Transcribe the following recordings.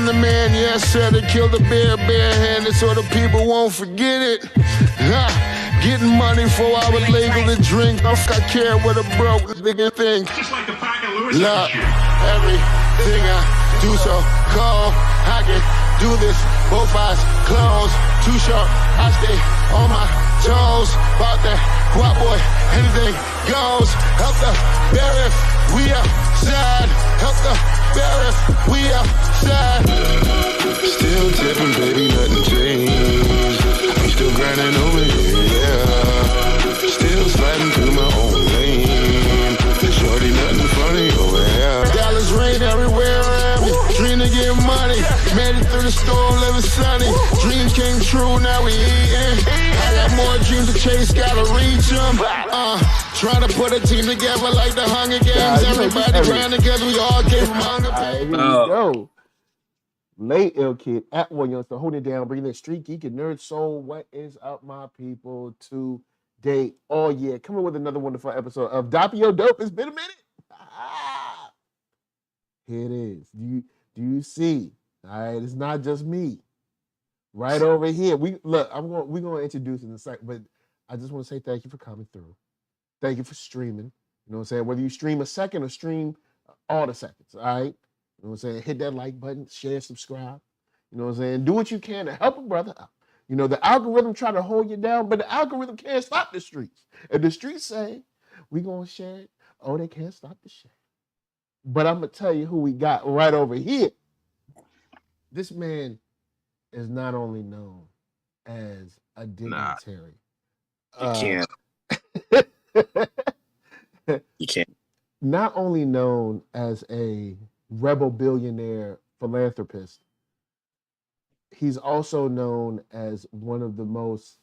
the man, yes, sir, that killed the bear barehanded so the people won't forget it. Getting money for our legal to drink. I care what a broke nigga think. Just like the pack of Lewis. Look, everything I do so cold. I can do this, both eyes closed. Too short, I stay on my toes. About that guap boy, anything goes. Help the bear if we outside. Help the bear if we outside. Still tipping, baby, nothing changed. I'm still grinding over here, yeah. Still sliding through my own lane. Shorty, nothing funny over here. Dallas rain everywhere around me. Dream to get money. Made it through the storm, living sunny. Dreams came true, now we eating. I got more dreams to chase, gotta reach them. Trying to put a team together like the Hunger Games. Everybody ran together, we all came from hunger. Here we go. Late Ill Kid at OneYoungsta, hold it down, bringing in StreetGeek and NERDSoul. What is up, my people? Today, oh yeah, coming with another wonderful episode of Doppio Dope. It's been a minute. Here it is. Do you see? All right, it's not just me. Right over here. We're gonna introduce in a second, but I just want to say thank you for coming through. Thank you for streaming. You know what I'm saying? Whether you stream a second or stream all the seconds, all right? You know what I'm saying? Hit that like button, share, subscribe. You know what I'm saying? Do what you can to help a brother out. You know, the algorithm try to hold you down, but the algorithm can't stop the streets. If the streets say, we gonna share it, oh, they can't stop the share. But I'm gonna tell you who we got right over here. This man is not only known as a dignitary. You can't. Not only known as a rebel billionaire philanthropist, he's also known as one of the most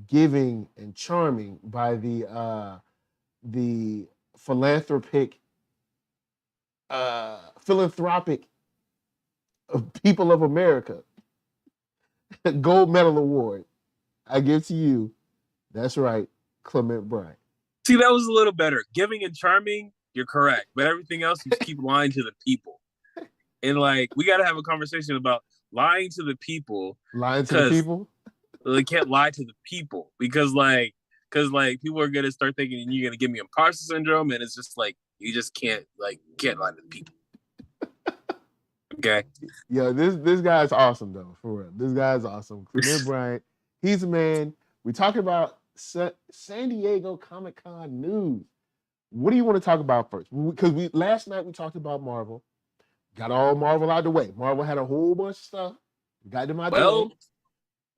giving and charming by the philanthropic people of America. Gold Medal Award. I give to you. That's right, Clement Bryant. See, that was a little better. Giving and charming, you're correct. But everything else, you keep lying to the people. And like, we got to have a conversation about lying to the people. Lying to the people? They can't lie to the people because people are going to start thinking you're going to give me imposter syndrome. And it's just like, you just can't lie to the people. Okay. Yeah, this guy's awesome though, for real. This guy's awesome. Clement Bryant, he's a man. We're talking about San Diego Comic-Con news. What do you want to talk about first? Because last night we talked about Marvel. Got all Marvel out the way. Marvel had a whole bunch of stuff. Got them out the way.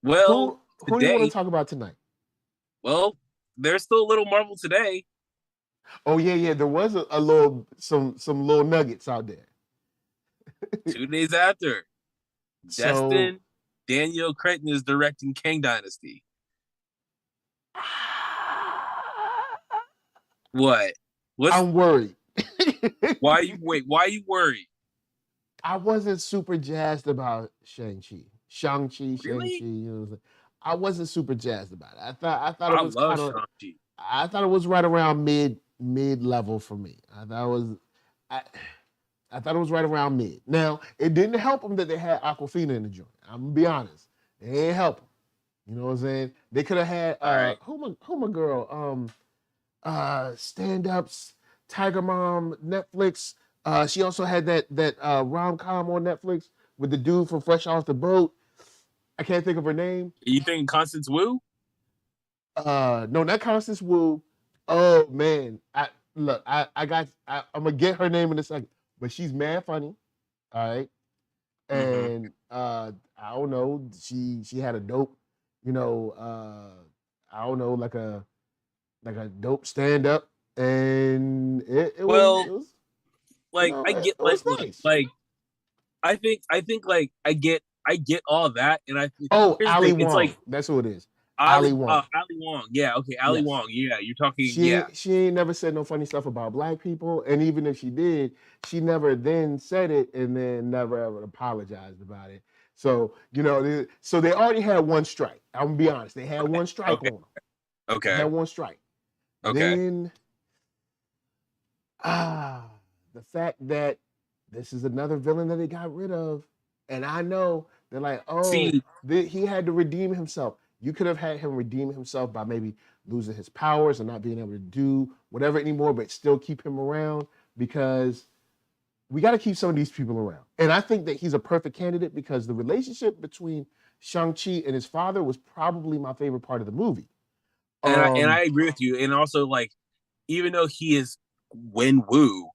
Well, who do you want to talk about tonight? Well, there's still a little Marvel today. Oh yeah. There was some little nuggets out there. 2 days after, Destin Daniel Cretton is directing Kang Dynasty. What? I'm worried. Why are you worried? I wasn't super jazzed about Shang-Chi. Really? Shang-Chi. You know, I wasn't super jazzed about it. I thought it was love Shang-Chi. I thought it was right around mid level for me. I thought it was right around mid. Now, it didn't help them that they had Aquafina in the joint. I'm gonna be honest. It ain't help them. You know what I'm saying? They could have had who my girl? Stand-ups, Tiger Mom, Netflix. She also had that rom-com on Netflix with the dude from Fresh Off the Boat. I can't think of her name. You think Constance Wu? No, not Constance Wu. Oh man, I'm gonna get her name in a second. But she's mad funny, all right. And I don't know, she had a dope, I don't know, like a dope stand up, and it was like, I get nice. like I think like I get all that, and I think Ali Wong, it's like, that's who it is. Ali Wong. Ali Wong. Yeah, okay. Ali Wong. Yeah, you're talking. She ain't never said no funny stuff about black people, and even if she did, she never then said it, and then never ever apologized about it. So so they already had one strike. I'm gonna be honest. They had one strike on them. Okay. They had one strike. Okay. Then the fact that this is another villain that they got rid of, And I know they're like, oh, See, he had to redeem himself. You could have had him redeem himself by maybe losing his powers and not being able to do whatever anymore, but still keep him around, because we got to keep some of these people around. And I think that he's a perfect candidate because the relationship between Shang-Chi and his father was probably my favorite part of the movie. and I agree with you. And also, like, even though he is Wen Wu,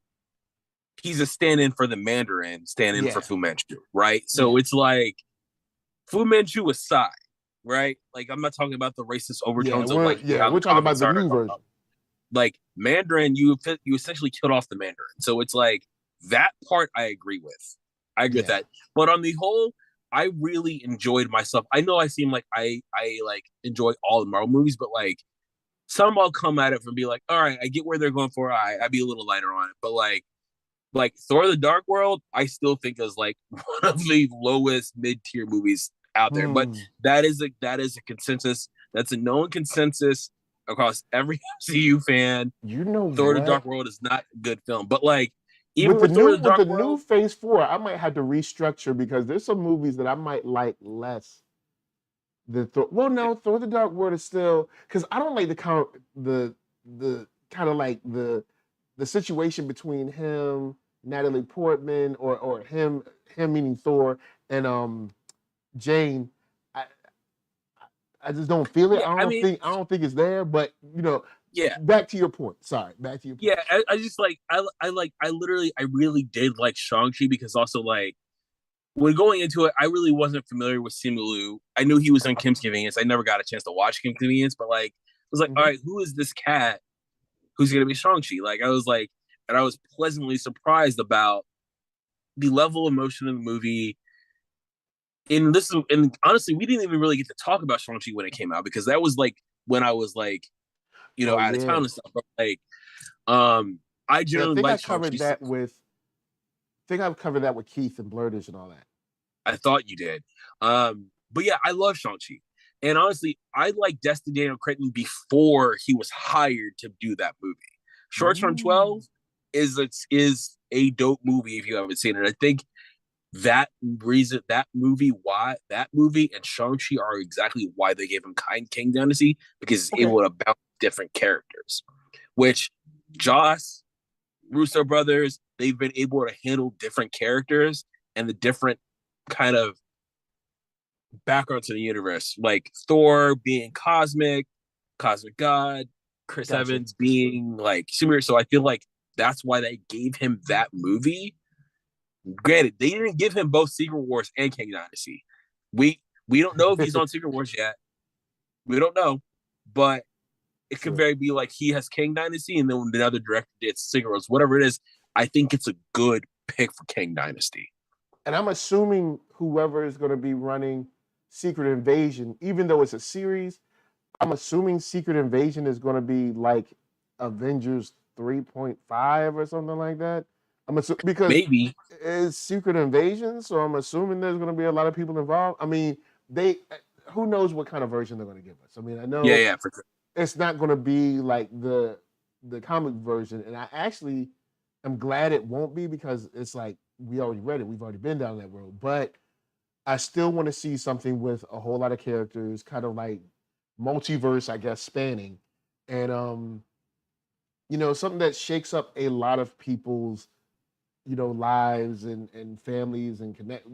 he's a stand-in for the Mandarin, stand-in for Fu Manchu, right? So it's like Fu Manchu aside, right? Like, I'm not talking about the racist overtones of like how we're the talking about comics the are. new version. Like Mandarin, you essentially killed off the Mandarin. So it's like that part I agree with. I agree with that. But on the whole, I really enjoyed myself. I know I seem like I like enjoy all the Marvel movies, but like some I'll come at it and be like, all right, I get where they're going for. I'd be a little lighter on it. But like Thor: The Dark World, I still think is like one of the lowest mid-tier movies out there. But that is a consensus. That's a known consensus across every MCU fan. You know, Thor: what? The Dark World is not a good film. But like even with the new Phase 4, I might have to restructure because there's some movies that I might like less. Thor: The Dark World is still, because I don't like the kind of like the situation between him, Natalie Portman, or him meaning Thor, and Jane. I just don't feel it. I don't think it's there. But back to your point. Sorry, back to your point. Yeah, I just like I really did like Shang-Chi because also like when going into it, I really wasn't familiar with Simu Liu. I knew he was on Kim's Convenience. I never got a chance to watch Kim's Convenience, but like I was like, all right, who is this cat who's gonna be Shang-Chi? Like I was like, and I was pleasantly surprised about the level of emotion in the movie. And honestly, we didn't even really get to talk about Shang-Chi when it came out because that was like when I was like, out of town and stuff. But like, I generally like Shang-Chi. I think I've covered that with Keith and Blurtish and all that. I thought you did. But yeah, I love Shang-Chi. And honestly, I like Destin Daniel Cretton before he was hired to do that movie. Short Term 12 is a dope movie if you haven't seen it. I think that movie and Shang-Chi are exactly why they gave him King Dynasty, because it's able to bounce different characters, which Joss, Russo brothers, they've been able to handle different characters and the different kind of backgrounds in the universe, like Thor being cosmic god, Chris Evans being like super. So I feel like that's why they gave him that movie. Granted, they didn't give him both Secret Wars and King Dynasty. We don't know if he's on Secret Wars yet. We don't know, but it could very be like he has King Dynasty and then the other director did Secret Wars. Whatever it is, I think it's a good pick for King Dynasty. And I'm assuming whoever is going to be running Secret Invasion, even though it's a series, I'm assuming Secret Invasion is going to be like Avengers 3.5 or something like that. I'm assuming, because maybe it's Secret Invasion, so I'm assuming there's going to be a lot of people involved. I mean, who knows what kind of version they're going to give us? I mean, I know for sure. It's not going to be like the comic version, and I actually am glad it won't be, because it's like we already read it, we've already been down that road. But I still want to see something with a whole lot of characters, kind of like multiverse, I guess, spanning, and something that shakes up a lot of people's lives and families and connect,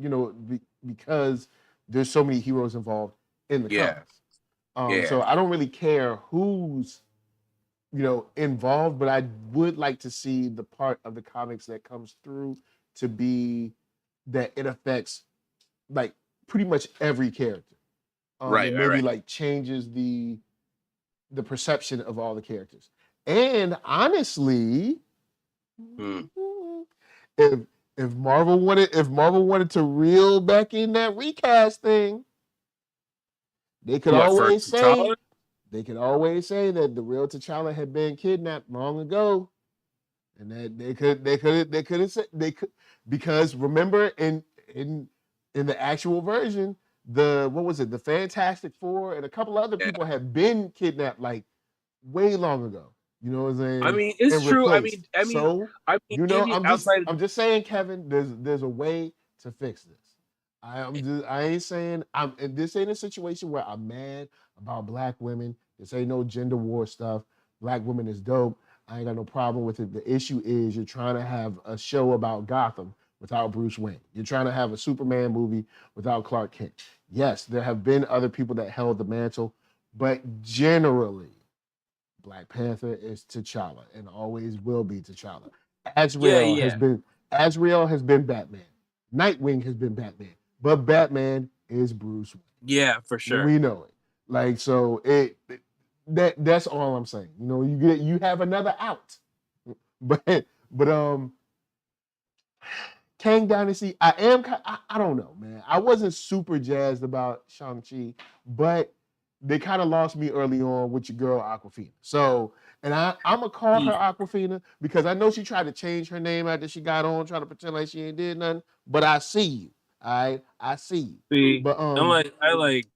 because there's so many heroes involved in the comics. So I don't really care who's involved, but I would like to see the part of the comics that comes through to be that it affects like pretty much every character. Like changes the perception of all the characters. And honestly, if Marvel wanted to reel back in that recast thing, they could always say that the real T'Challa had been kidnapped long ago, and that they could have said because remember in the actual version, the Fantastic Four and a couple other people had been kidnapped like way long ago. You know what I'm saying? I mean, it's true. Replaced. I'm just saying, Kevin, there's a way to fix this. I ain't saying and this ain't a situation where I'm mad about black women. This ain't no gender war stuff. Black women is dope. I ain't got no problem with it. The issue is you're trying to have a show about Gotham without Bruce Wayne. You're trying to have a Superman movie without Clark Kent. Yes, there have been other people that held the mantle, but generally, Black Panther is T'Challa and always will be T'Challa. Azrael Yeah. has been Batman. Nightwing has been Batman, but Batman is Bruce Wayne. Yeah, for sure. We know it. Like so, that's all I'm saying. You know, you have another out, but Kang Dynasty. I don't know, man. I wasn't super jazzed about Shang-Chi, but they kind of lost me early on with your girl Aquafina. So, and I'm gonna call her Aquafina because I know she tried to change her name after she got on, trying to pretend like she ain't did nothing. But I see you. I see you. See, But I like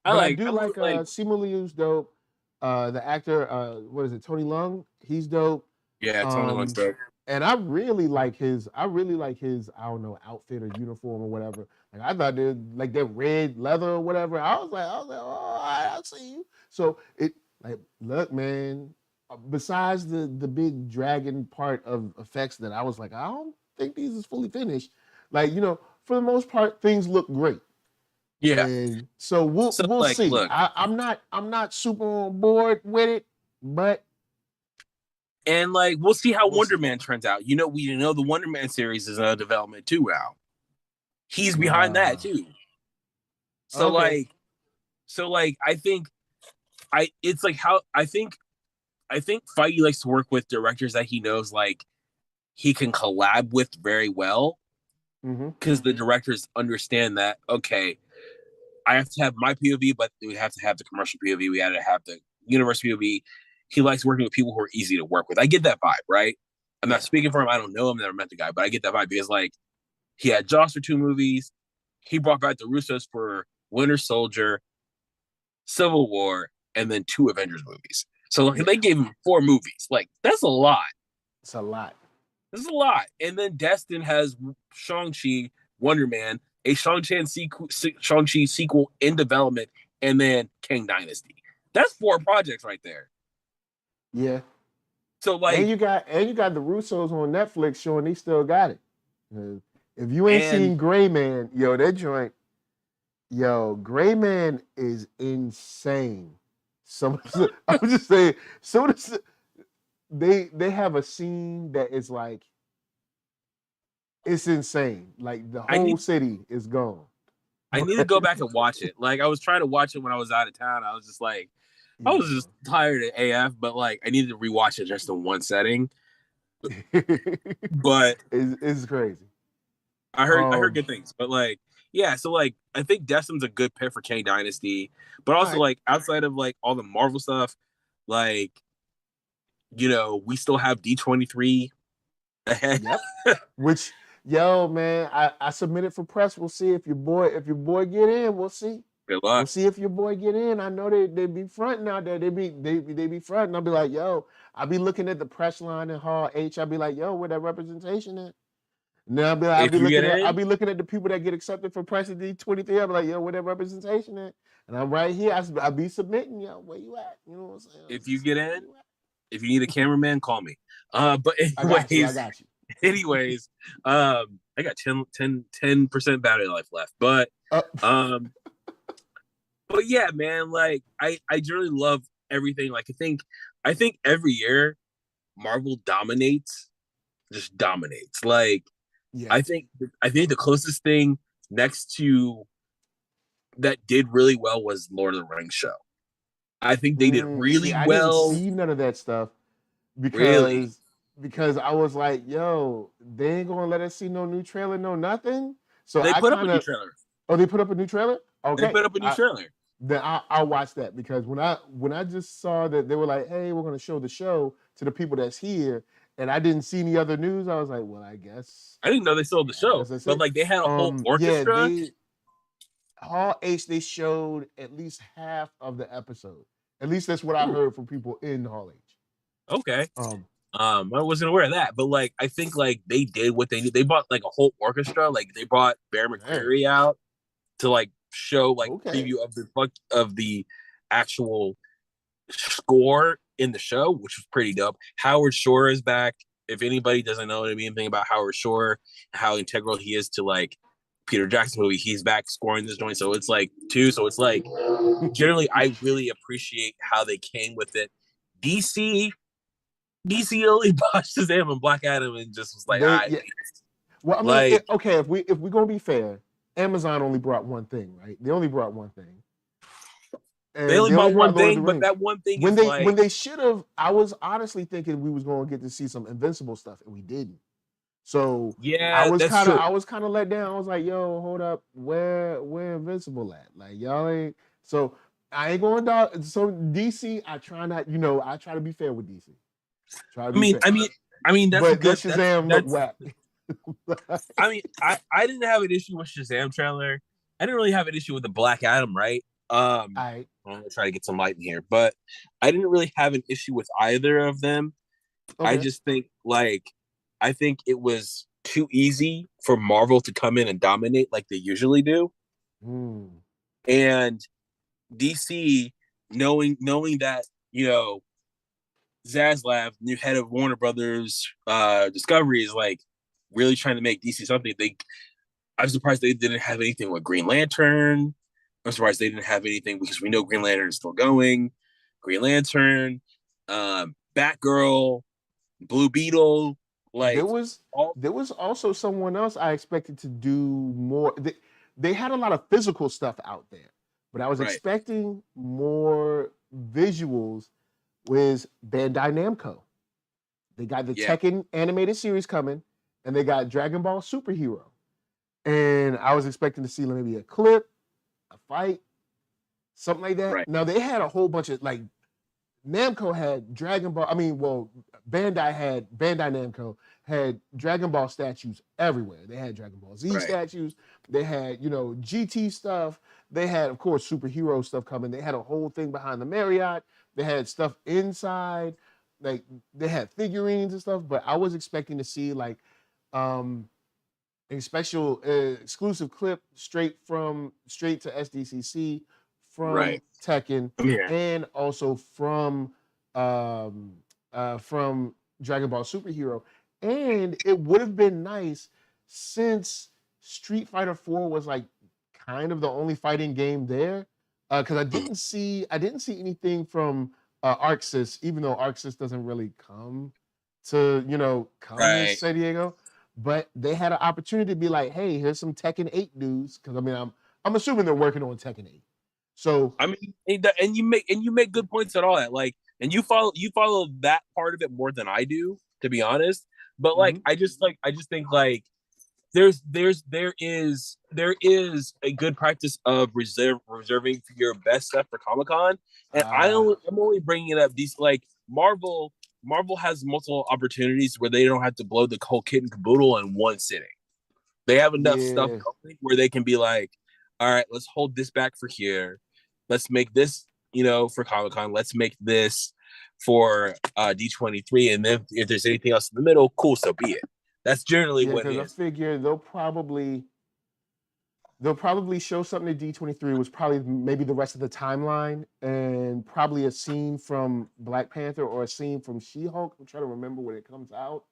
Simu Liu's dope. The actor, what is it, Tony Leung? He's dope. Yeah, Tony Leung's dope. And I really like his, I don't know, outfit or uniform or whatever. Like I thought that red leather or whatever. I was like, oh, I see you. So look, man. Besides the big dragon part of effects that I was like, I don't think these is fully finished. Like, you know, for the most part, things look great. Yeah. And so we'll see. Look, I'm not super on board with it, but we'll see how Wonder Man turns out. You know, we know the Wonder Man series is in development too now. He's behind that too. So okay. I think Feige likes to work with directors that he knows like he can collab with very well. Because the directors understand that, okay, I have to have my POV, but we have to have the commercial POV. We had to have the universe POV. He likes working with people who are easy to work with. I get that vibe, right? I'm not speaking for him. I don't know him. Never met the guy, but I get that vibe because, like, he had Joss for 2 movies. He brought back the Russos for Winter Soldier, Civil War, and then 2 Avengers movies. So they gave him 4 movies. Like, that's a lot. It's a lot. This is a lot. And then Destin has Shang-Chi, Wonder Man, a Shang-Chi sequel in development, and then Kang Dynasty. That's 4 projects right there. Yeah. So like, and you got the Russos on Netflix showing they still got it. If you ain't seen Gray Man, that joint, Gray Man is insane. I'm just saying, they have a scene that is like, it's insane. Like the whole city is gone. I need to go back and watch it. Like I was trying to watch it when I was out of town. I was just like, I was just tired of AF, but like I needed to rewatch it just in one setting. But it's crazy. I heard good things, but like, yeah. So like, I think Destin's a good pick for Kang Dynasty, but also like outside of like all the Marvel stuff, like, we still have D23 ahead. Yep. Which, man, I submitted for press. We'll see if your boy get in. We'll see. Good luck. We'll see if your boy get in. I know they be fronting out there. They be fronting. I'll be like, I'll be looking at the press line in Hall H. I'll be like, where that representation at? And then I'll be looking at the people that get accepted for press at D23. I'll be like, where that representation at? And I'm right here. I'll be submitting. Where you at? You know what I'm saying? If you get in, if you need a cameraman, call me. But anyways, I got you. Anyways, I got 10% battery life left, but yeah, man, like I generally love everything. Like I think every year Marvel just dominates. Like I think the closest thing next to that did really well was Lord of the Rings show. I think they did really well. I didn't see none of that stuff because I was like, they ain't gonna let us see no new trailer, no nothing. So they put up a new trailer. Oh, they put up a new trailer? Okay. They put up a new trailer. Then I'll watch that because when I just saw that they were like, hey, we're gonna show the show to the people that's here, and I didn't see any other news, I was like, well, I guess I didn't know they sold the show, but like they had a whole orchestra. Hall H, they showed at least half of the episode. At least that's what I heard from people in Hall H. Okay. I wasn't aware of that, but like I think like they did what they did. They bought like a whole orchestra. Like they brought Bear McCreary out. to like show like Okay. preview of the actual score in the show, which was pretty dope. Howard Shore is back. If anybody doesn't know anything about Howard Shore, how integral he is to like Peter Jackson movie, he's back scoring this joint. So it's like generally I really appreciate how they came with it. DC only botched Shazam and Black Adam and just was like, well, I mean, like, okay, if we're gonna be fair, Amazon only brought one thing, right? They only brought one thing. And they only bought one Lord of the thing, but Rings. that one thing when is they like, when they should have, I was honestly thinking we was going to get to see some Invincible stuff, and we didn't. So yeah, I was that's true. kind of let down. I was like, yo, hold up, where Invincible at? Like y'all ain't. So I ain't going down. So DC, I try not, I try to be fair with DC. I mean, that's but good. That Shazam look whack. I mean, I didn't have an issue with Shazam trailer. I didn't really have an issue with the Black Adam, right? I'm gonna try to get some light in here, but I didn't really have an issue with either of them. Okay. I just think I think it was too easy for Marvel to come in and dominate like they usually do. And DC, knowing that, Zaslav, new head of Warner Brothers Discovery, is like really trying to make DC something. I'm surprised they didn't have anything with Green Lantern. I'm surprised they didn't have anything because we know Green Lantern is still going. Green Lantern, Batgirl, Blue Beetle. Like there was also someone else I expected to do more. They had a lot of physical stuff out there, but I was expecting more visuals. With Bandai Namco, they got the Tekken animated series coming, and they got Dragon Ball Superhero, and I was expecting to see maybe a clip, a fight, something like that. Now they had a whole bunch of like Namco had Dragon Ball. Bandai Namco had Dragon Ball statues everywhere. They had Dragon Ball Z statues. They had GT stuff. They had, of course, superhero stuff coming. They had a whole thing behind the Marriott. They had stuff inside. Like they had figurines and stuff. But I was expecting to see like a special exclusive clip straight to SDCC from Tekken and also from Dragon Ball Superhero. And it would have been nice since Street Fighter 4 was like kind of the only fighting game there. Because I didn't see anything from ArcSys, even though ArcSys doesn't really come to to San Diego. But they had an opportunity to be like, hey, here's some Tekken 8 dudes. Because I mean, I'm assuming they're working on Tekken 8. So I mean, and you make good points at all that like, and you follow that part of it more than I do, to be honest. But like, I just think like there is a good practice of reserving your best stuff for Comic-Con, and I'm only bringing it up. These like Marvel has multiple opportunities where they don't have to blow the whole kit and caboodle in one sitting. They have enough stuff where they can be like, all right, let's hold this back for here. Let's make this, for Comic-Con. Let's make this for D23, and then if there's anything else in the middle, cool, so be it. That's generally what it is. I figure they'll probably show something at D23, was probably maybe the rest of the timeline, and probably a scene from Black Panther or a scene from She-Hulk. I'm trying to remember when it comes out.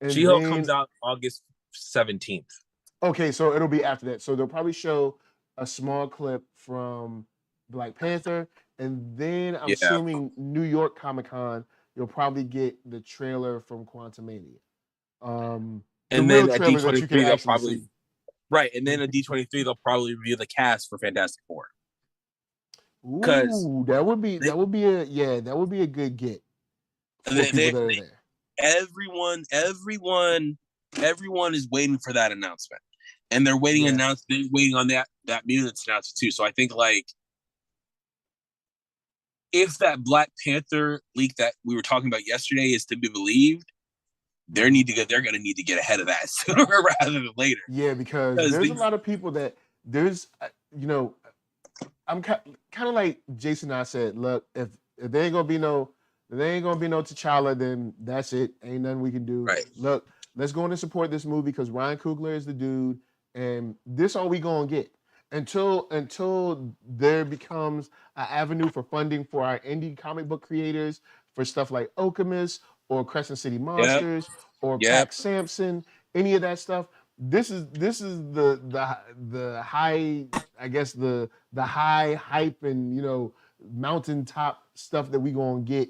She-Hulk comes out August 17th. Okay, so it'll be after that. So they'll probably show a small clip from Black Panther, and then I'm assuming New York Comic-Con, you'll probably get the trailer from Quantumania. And then at D23 they'll probably see. And then at D23 they'll probably review the cast for Fantastic Four. Ooh, that would be a good get. Everyone is waiting for that announcement, and they're waiting on that Mutants announcement too. So I think like if that Black Panther leak that we were talking about yesterday is to be believed, they're going to need to get ahead of that sooner rather than later. Yeah, because there's a lot of people that I'm kind of like Jason and I said, look, if there ain't gonna be no T'Challa, then that's it. Ain't nothing we can do. Right. Look, let's go in and support this movie because Ryan Coogler is the dude, and this all we gonna get. until there becomes an avenue for funding for our indie comic book creators for stuff like Alchemist or Crescent City Yep. Monsters or Yep. Pac Samson, any of that stuff. This is the high, I guess the high hype and mountaintop stuff that we gonna get,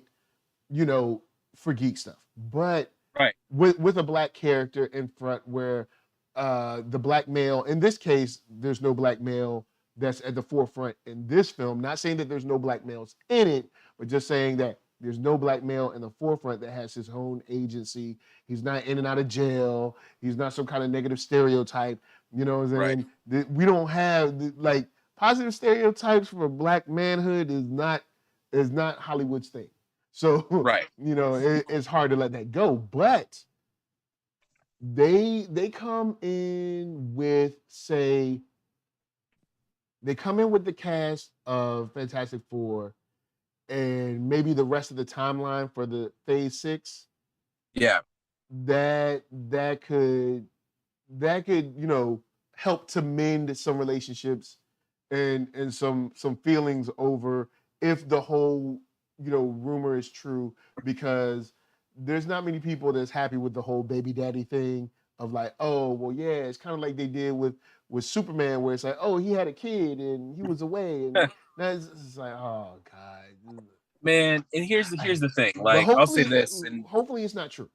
for geek stuff. But Right. with a black character in front where the black male, in this case, there's no black male that's at the forefront in this film. Not saying that there's no black males in it, but just saying that there's no black male in the forefront that has his own agency. He's not in and out of jail. He's not some kind of negative stereotype. You know what I'm saying? Right. We don't have like positive stereotypes for black manhood is not Hollywood's thing. So Right. it's hard to let that go. But they come in with the cast of Fantastic Four and maybe the rest of the timeline for the Phase 6. Yeah. That could help to mend some relationships and some feelings over if the whole rumor is true, because there's not many people that's happy with the whole baby daddy thing of like, oh well, yeah, it's kind of like they did with Superman, where it's like, oh, he had a kid and he was away, and that's it's like, oh god, Man, and here's the thing. Like, I'll say this, and hopefully it's not true.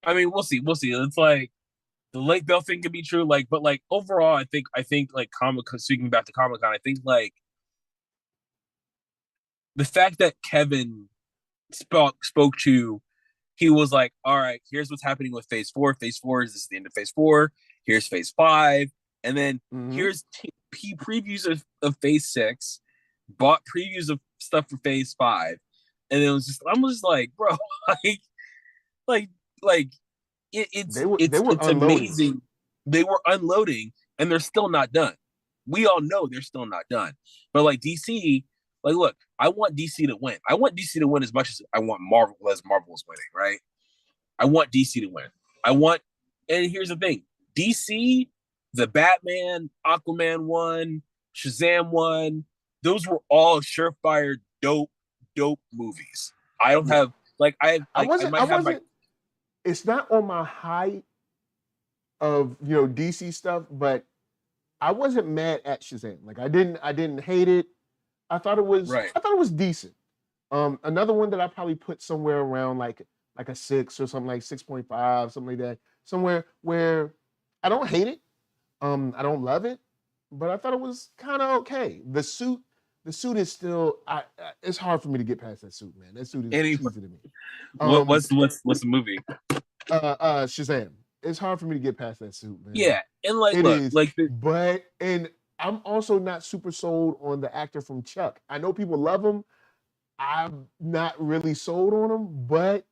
I mean, we'll see. It's like the Lake Bell thing could be true, like, but like overall, I think like speaking back to Comic-Con, I think like the fact that Kevin spoke to, he was like, all right, here's what's happening with Phase 4. Phase 4 is this is the end of Phase 4. Here's Phase 5, and then here's previews of Phase 6. Bought previews of stuff for Phase 5, and it was just I'm just like, bro, it's amazing. They were unloading, and they're still not done. We all know they're still not done. But like DC, like, look, I want DC to win. I want DC to win as much as I want Marvel is winning, right? I want DC to win. And here's the thing: DC, the Batman, Aquaman one, Shazam one, those were all surefire, dope movies. I don't have like I wasn't. It's not on my high of DC stuff, but I wasn't mad at Shazam. Like I didn't hate it. I thought it was decent. Another one that I probably put somewhere around like a 6 or something, like 6.5, something like that. Somewhere where I don't hate it. I don't love it, but I thought it was kind of okay. The suit is still. It's hard for me to get past that suit, man. That suit is cheesy to me. What's the movie? Shazam. It's hard for me to get past that suit, man. Yeah, and like, and I'm also not super sold on the actor from Chuck. I know people love him. I'm not really sold on him, but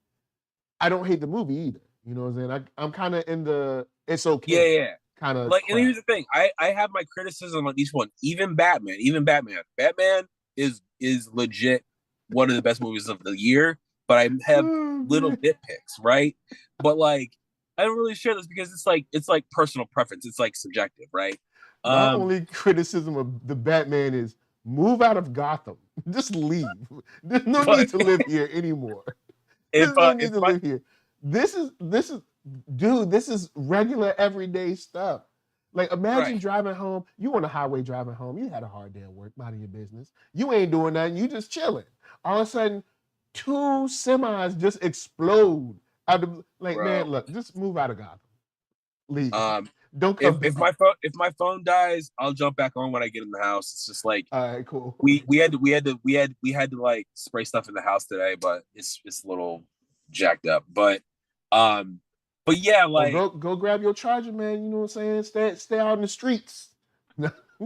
I don't hate the movie either. You know what I'm saying? I'm kind of in the it's okay. Yeah. Kind of like, crap. And here's the thing: I have my criticism on each one. Even Batman. Batman is legit one of the best movies of the year. But I have little nitpicks, right? But like, I don't really share this because it's like personal preference. It's like subjective, right? My only criticism of the Batman is move out of Gotham. Just leave. There's no need to live here anymore. There's no need to live here. This is regular everyday stuff. Like, imagine driving home. You on the highway driving home. You had a hard day at work, minding your business. You ain't doing nothing. You just chilling. All of a sudden, 2 semis just explode. Man, look, just move out of Gotham. Leave. Don't come if my phone dies, I'll jump back on when I get in the house. It's just like, all right, cool. We had to like spray stuff in the house today, but it's a little jacked up. But yeah, like, go grab your charger, man. You know what I'm saying? Stay out in the streets.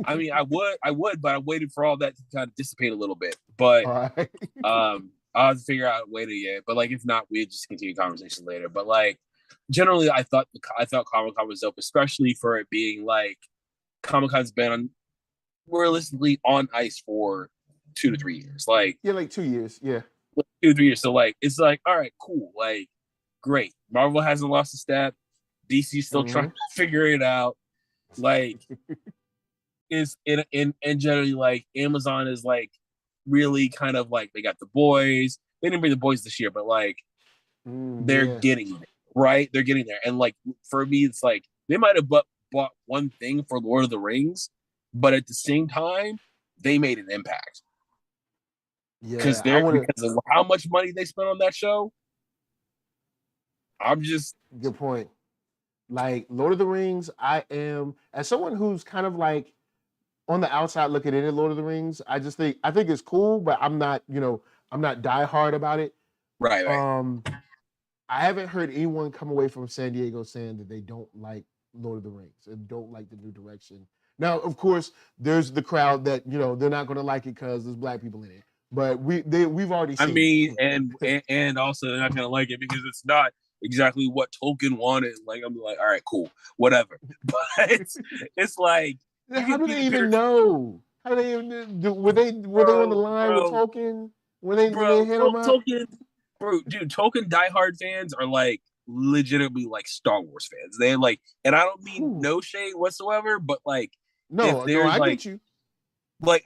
I mean, I would, but I waited for all that to kind of dissipate a little bit. But right. I'll have to figure out a way to But like, if not, we just continue conversation later. But like, generally, I thought Comic-Con was dope, especially for it being like Comic-Con's been realistically on ice for 2 to 3 years. Like, yeah, like 2 years. Yeah, 2 to 3 years. So like, it's like, all right, cool, like, great. Marvel hasn't lost a step. DC's still trying to figure it out. Like, is in generally like Amazon is like really kind of like they got the boys. They didn't bring the boys this year, but like they're Yeah. getting there, right? They're getting there. And like for me, it's like they might have bought one thing for Lord of the Rings, but at the same time, they made an impact. Yeah, I want to. Because of how much money they spent on that show. I'm just Good point. Like Lord of the Rings, I am as someone who's kind of like on the outside looking in at Lord of the Rings. I think it's cool, but I'm not, I'm not diehard about it. right. I haven't heard anyone come away from San Diego saying that they don't like Lord of the Rings and don't like the new direction. Now, of course, there's the crowd that they're not going to like it because there's black people in it. But we've already I seen. mean, and also they're not gonna like it because it's not exactly what Tolkien wanted. Like I'm like, all right, cool, whatever. But it's like How do they even know? How do they even do? Were they on the line with Tolkien? Did they hit them up? Tolkien, dude, Tolkien diehard fans are like legitimately like Star Wars fans. They like, and I don't mean no shade whatsoever, but like, no, I get you. Like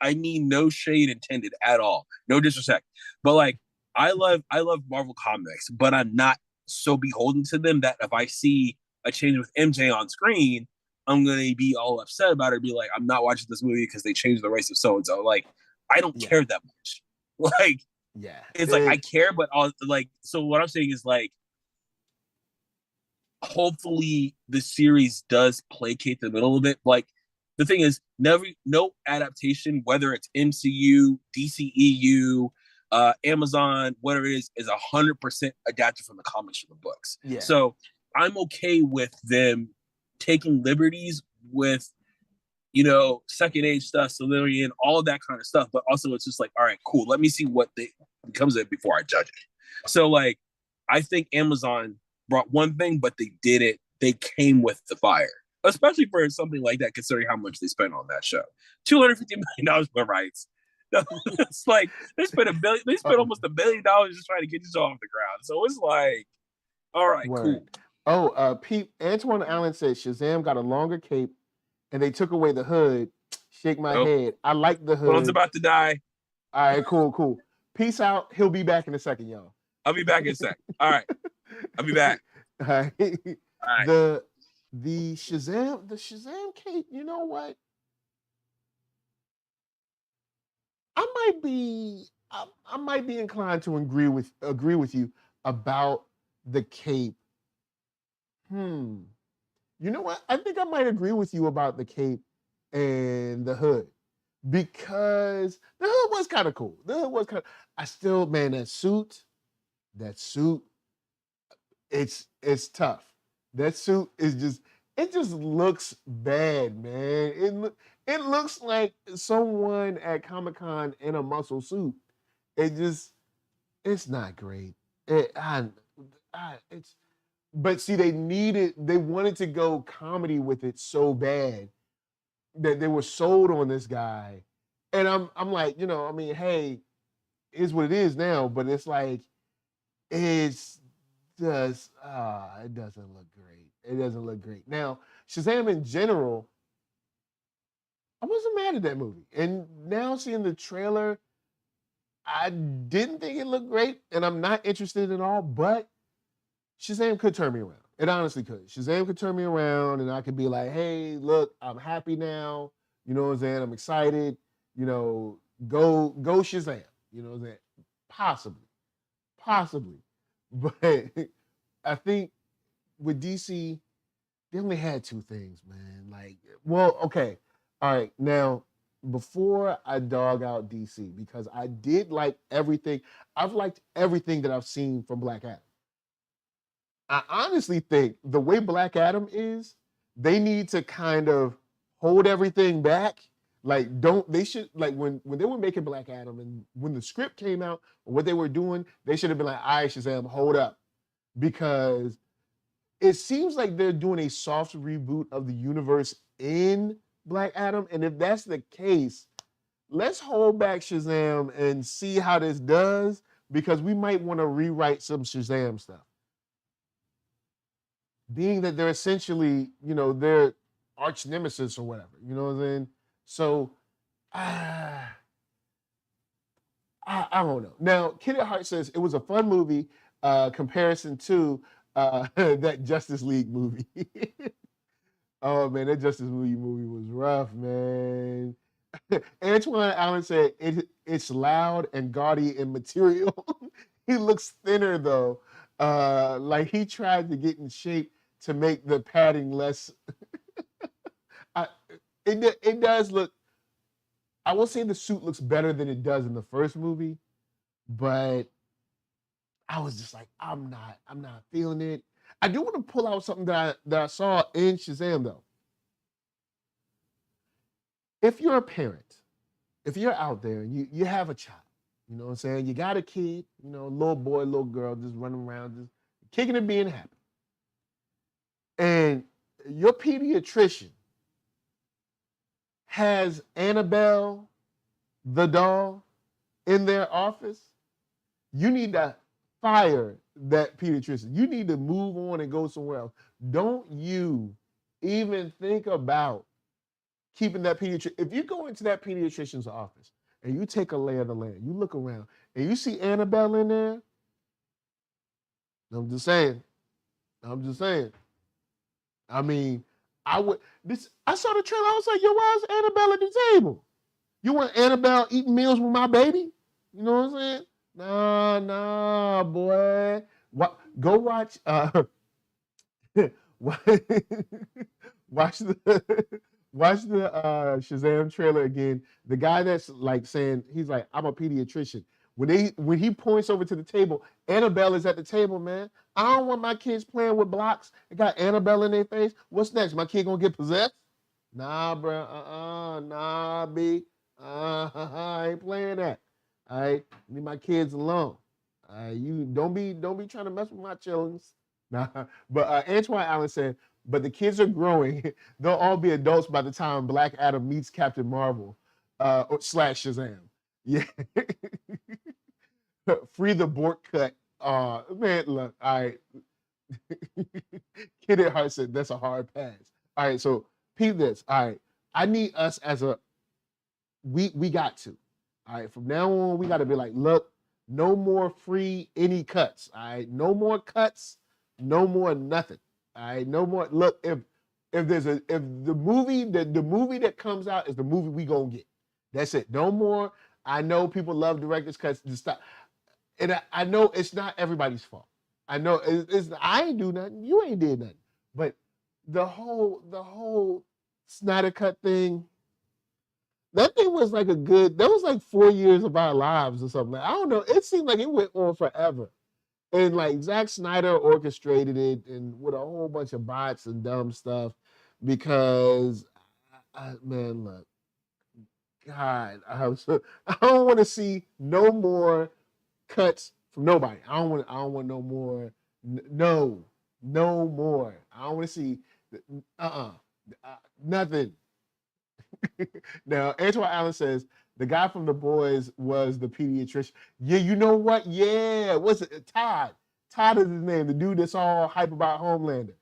I mean no shade intended at all, no disrespect, but like I love Marvel comics, but I'm not so beholden to them that if I see a change with MJ on screen, I'm gonna be all upset about it. Be like, I'm not watching this movie because they changed the race of so and so. Like, I don't care that much. Like, it's like I care, but like, so what I'm saying is like, hopefully the series does placate them a little bit. Like, the thing is, no adaptation, whether it's MCU, DCEU, Amazon, whatever it is 100% adapted from the comics from the books. Yeah. So I'm okay with them taking liberties with, second age stuff, Silurian, all that kind of stuff. But also, it's just like, all right, cool. Let me see what becomes of it before I judge it. So, like, I think Amazon brought one thing, but they did it. They came with the fire. Especially for something like that, considering how much they spent on that show. $250 million for rights. It's like they spent almost $1 billion just trying to get this off the ground. So it's like, all right, cool. Oh, Pete Antoine Allen said Shazam got a longer cape and they took away the hood. Shake my head. I like the hood. Phone's about to die. All right, cool. Peace out. He'll be back in a second, y'all. I'll be back in a sec. All right. I'll be back. All right. All right. The Shazam cape, you know what? I might be inclined to agree with you about the cape. You know what? I think I might agree with you about the cape and the hood because the hood was kind of cool. I still, man, that suit, it's tough. That suit is it just looks bad, man. It looks like someone at Comic-Con in a muscle suit. It's not great. But see, they wanted to go comedy with it so bad that they were sold on this guy. And I'm like, hey, it's what it is now, but it's like, it doesn't look great. It doesn't look great. Now, Shazam in general, I wasn't mad at that movie. And now seeing the trailer, I didn't think it looked great, and I'm not interested at all, but Shazam could turn me around. It honestly could. Shazam could turn me around, and I could be like, hey, look, I'm happy now. You know what I'm saying? I'm excited. Go Shazam. You know what I'm saying? Possibly. But I think with DC, they only had two things, man. Like, well, okay. All right. Now, before I dog out DC, because I did like everything, I've liked everything that I've seen from Black Adam. I honestly think the way Black Adam is, they need to kind of hold everything back. Like, they should, like, when they were making Black Adam and when the script came out, or what they were doing, they should have been like, all right, Shazam, hold up. Because it seems like they're doing a soft reboot of the universe in Black Adam. And if that's the case, let's hold back Shazam and see how this does, because we might want to rewrite some Shazam stuff. Being that they're essentially, they're arch nemesis or whatever. You know what I'm saying? So, I don't know. Now, Kid at Heart says it was a fun movie. Comparison to that Justice League movie. Oh man, that Justice League movie was rough, man. Antoine Allen said it's loud and gaudy in material. He looks thinner though. Like he tried to get in shape to make the padding less. It does look. I will say the suit looks better than it does in the first movie, but I was just like, I'm not feeling it. I do want to pull out something that I saw in Shazam though. If you're a parent, if you're out there and you have a child, you know what I'm saying? You got a kid, you know, little boy, little girl, just running around, just kicking and being happy. And your pediatrician has Annabelle, the doll, in their office, you need to fire that pediatrician. You need to move on and go somewhere else. Don't you even think about keeping that pediatrician. If you go into that pediatrician's office and you take a lay of the land, you look around and you see Annabelle in there, I'm just saying. I mean, I saw the trailer, I was like, yo, why is Annabelle at the table? You want Annabelle eating meals with my baby? You know what I'm saying? Nah, boy. Go watch watch the Shazam trailer again. The guy that's like saying, he's like, I'm a pediatrician. When he points over to the table, Annabelle is at the table, man. I don't want my kids playing with blocks. They got Annabelle in their face. What's next? My kid gonna get possessed? Nah, bro. Nah, B. I ain't playing that. All right, leave my kids alone. You don't be trying to mess with my chillings. Nah, but Antoine Allen said, but the kids are growing. They'll all be adults by the time Black Adam meets Captain Marvel / Shazam. Yeah. Free the Bork cut. Man, look, all right. Kid at Heart said that's a hard pass. All right, so peep this. All right, I need us as a we got to. All right, from now on, we got to be like, look, no more free any cuts. All right, no more cuts, no more nothing. All right, no more. Look, if the movie that comes out is the movie we gonna get. That's it. No more. I know people love director's cuts. Just stop. And I know it's not everybody's fault. I know I ain't do nothing. You ain't did nothing. But the whole Snyder Cut thing, that thing was like that was like 4 years of our lives or something. I don't know. It seemed like it went on forever. And like Zack Snyder orchestrated it and with a whole bunch of bots and dumb stuff because, man, look, God, I don't want to see no more cuts from nobody. I don't want no more. No more. I don't want to see nothing. Now, Antoine Allen says the guy from The Boys was the pediatrician. Yeah, you know what? Yeah, what's it? Todd. Todd is his name. The dude that's all hype about Homelander.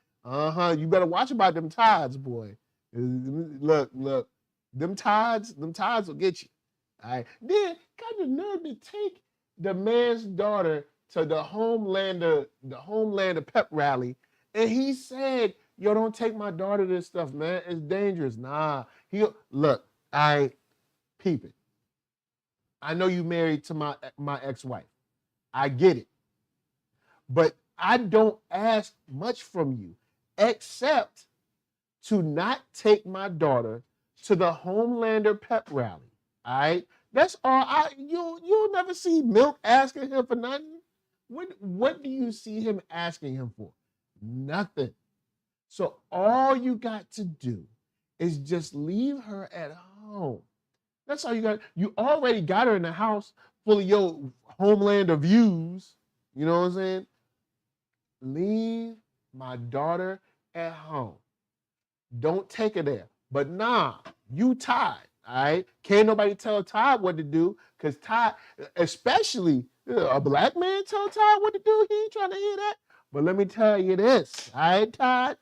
You better watch about them Todds, boy. Look. Them Todds will get you. All right. Then got the nerve to take the man's daughter to the Homelander pep rally, and he said, "Yo, don't take my daughter to this stuff, man. It's dangerous." Nah, look. I peep it. I know you married to my ex-wife. I get it, but I don't ask much from you, except to not take my daughter to the Homelander pep rally. All right. That's all. You'll never see Milk asking him for nothing. What do you see him asking him for? Nothing. So all you got to do is just leave her at home. That's all you got. You already got her in the house full of your Homelander views. You know what I'm saying? Leave my daughter at home. Don't take her there. But nah, you Todd. All right, can't nobody tell Todd what to do because Todd, especially a black man, tell Todd what to do. He ain't trying to hear that. But let me tell you this, all right, Todd.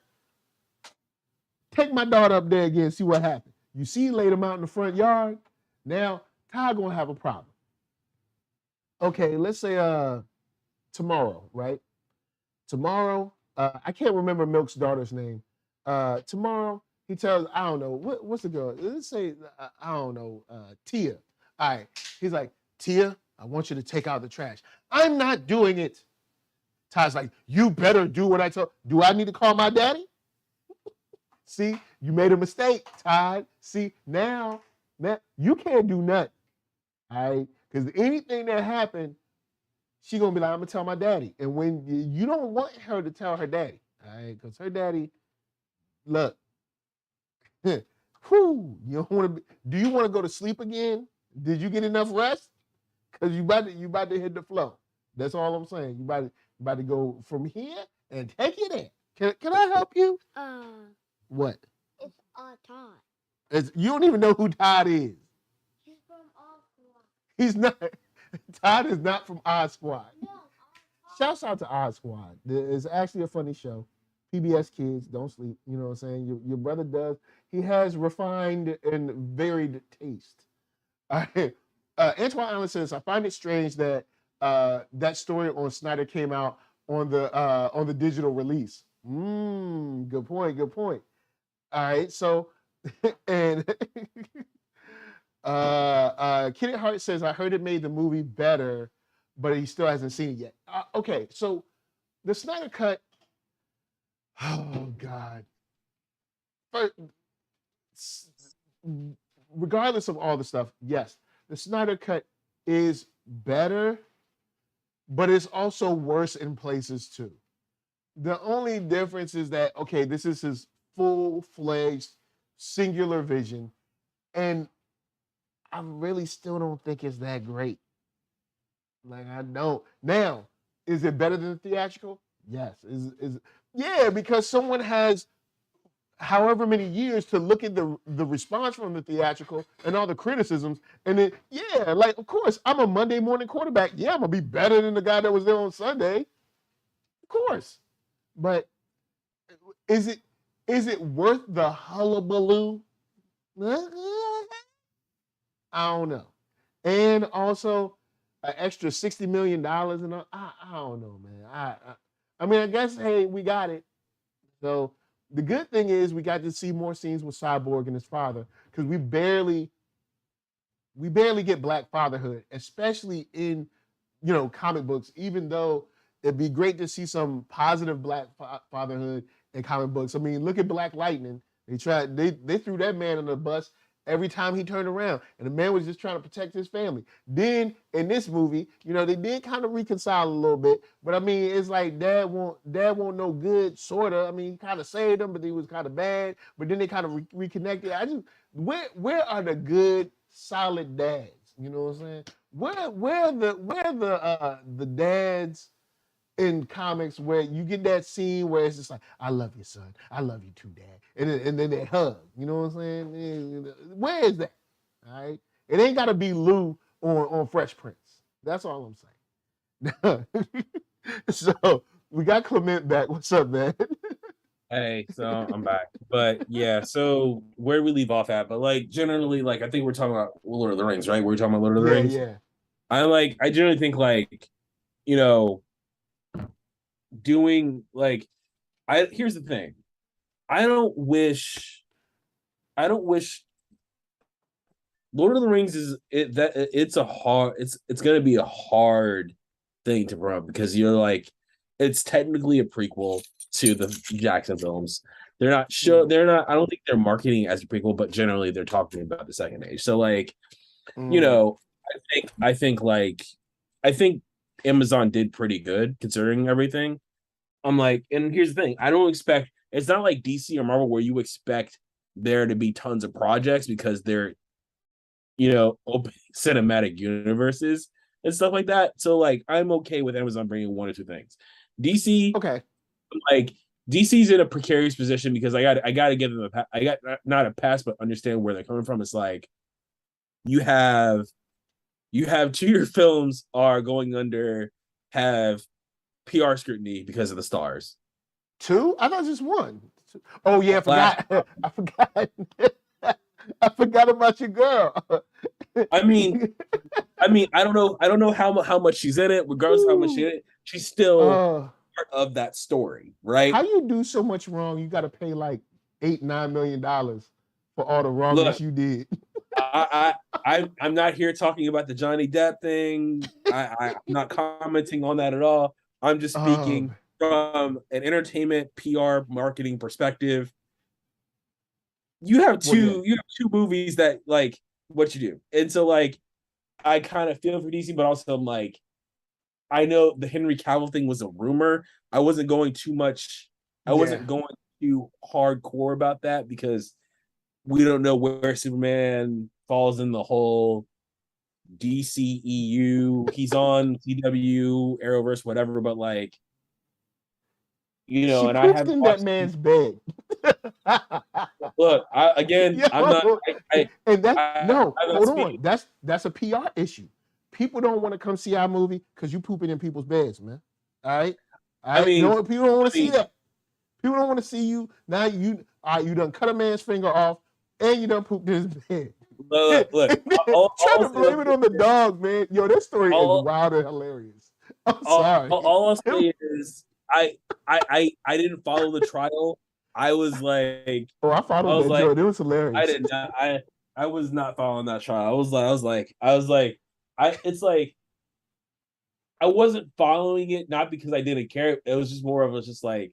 Take my daughter up there again, see what happens. You see, laid him out in the front yard. Now, Ty gonna have a problem. Okay, let's say tomorrow, right? Tomorrow, I can't remember Milk's daughter's name. Tomorrow, he tells, I don't know, what's the girl? Let's say, I don't know, Tia. All right, he's like, Tia, I want you to take out the trash. I'm not doing it. Ty's like, you better do what I told. Do I need to call my daddy? See, you made a mistake, Ty. See, now you can't do nothing. All right, because anything that happened, she gonna be like, I'm gonna tell my daddy. And when you don't want her to tell her daddy, all right, because her daddy, look, whew, you don't want to. Do you want to go to sleep again? Did you get enough rest? Because you about to hit the flow. That's all I'm saying. You about to go from here and take it in. Can I help you? What? It's Todd. You don't even know who Todd is. He's from Oz Squad. He's not. Todd is not from Oz Squad. No, Shouts out to Oz Squad. It's actually a funny show. PBS Kids, don't sleep. You know what I'm saying? Your brother does. He has refined and varied taste. All right. Antoine Allen says, I find it strange that that story on Snyder came out on the digital release. Good point. Good point. All right. So, and Kitty Hart says, I heard it made the movie better, but he still hasn't seen it yet. Okay. So the Snyder Cut. Oh God. Regardless of all the stuff, yes, the Snyder Cut is better, but it's also worse in places too. The only difference is that, okay, this is his full-fledged singular vision, and I really still don't think it's that great. Like, I don't. Now, is it better than the theatrical? Yes. Yeah, because someone has however many years to look at the response from the theatrical and all the criticisms, and then, yeah, like, of course, I'm a Monday morning quarterback. Yeah, I'm going to be better than the guy that was there on Sunday. Of course. But is it worth the hullabaloo? I don't know. And also, an extra $60 million, and I don't know, man. I mean, I guess, hey, we got it. So the good thing is we got to see more scenes with Cyborg and his father, because we barely get Black fatherhood, especially in, comic books, even though it'd be great to see some positive Black fatherhood in comic books. I mean, look at Black Lightning. They threw that man on the bus every time he turned around, and the man was just trying to protect his family. Then in this movie, they did kind of reconcile a little bit, but I mean, it's like dad won't no good, sorta. I mean, he kind of saved him, but he was kind of bad. But then they kind of reconnected. Where are the good, solid dads? You know what I'm saying? Where are the dads in comics where you get that scene where it's just like, I love you, son. I love you too, Dad. And then they hug. You know what I'm saying? Where is that? All right. It ain't gotta be Lou on Fresh Prince. That's all I'm saying. So we got Clement back. What's up, man? Hey, so I'm back. But yeah, so where we leave off at, but like generally, like I think we're talking about Lord of the Rings, right? We're talking about Lord of the Rings. Yeah. I generally think like, doing like here's the thing. I don't wish Lord of the Rings it's gonna be a hard thing to run, because it's technically a prequel to the Jackson films. I don't think they're marketing it as a prequel, but generally they're talking about the Second Age. So I think Amazon did pretty good considering everything. I'm like, and here's the thing, it's not like DC or Marvel where you expect there to be tons of projects because they're open cinematic universes and stuff like that. So I'm okay with Amazon bringing one or two things. DC, okay, DC's in a precarious position because I got to give them not a pass, but understand where they're coming from. It's like you have 2 of your films are going under have PR scrutiny because of the stars. 2? I thought just 1. too. Oh yeah, I Flash. forgot. I forgot. I forgot about your girl. I mean, I don't know how much she's in it. Regardless of how much she's in it, she's still part of that story, right? How you do so much wrong? You got to pay like $8-9 million for all the wrongness you did. I'm not here talking about the Johnny Depp thing. I'm not commenting on that at all. I'm just speaking from an entertainment PR marketing perspective. You have two movies that like what you do, and so like I kind of feel for DC, but also I'm like, I know the Henry Cavill thing was a rumor. I wasn't going too much. I wasn't going too hardcore about that because we don't know where Superman falls in the whole DCEU. He's on CW, Arrowverse, whatever, but like, you know, she and I have in that man's bed. Look, I'm not. Hold on. That's a PR issue. People don't want to come see our movie because you pooping in people's beds, man. All right. I mean, no, people don't want to see that. People don't want to see you now. You done cut a man's finger off, and you done pooped in his bed. Look, try to blame it on the dog, man. Yo, this story is wild and hilarious. I'm sorry. All I'll say is I didn't follow the trial. I was like, I followed that. Like, it was hilarious. I did not. I was not following that trial. It's like I wasn't following it not because I didn't care. It was just more of just like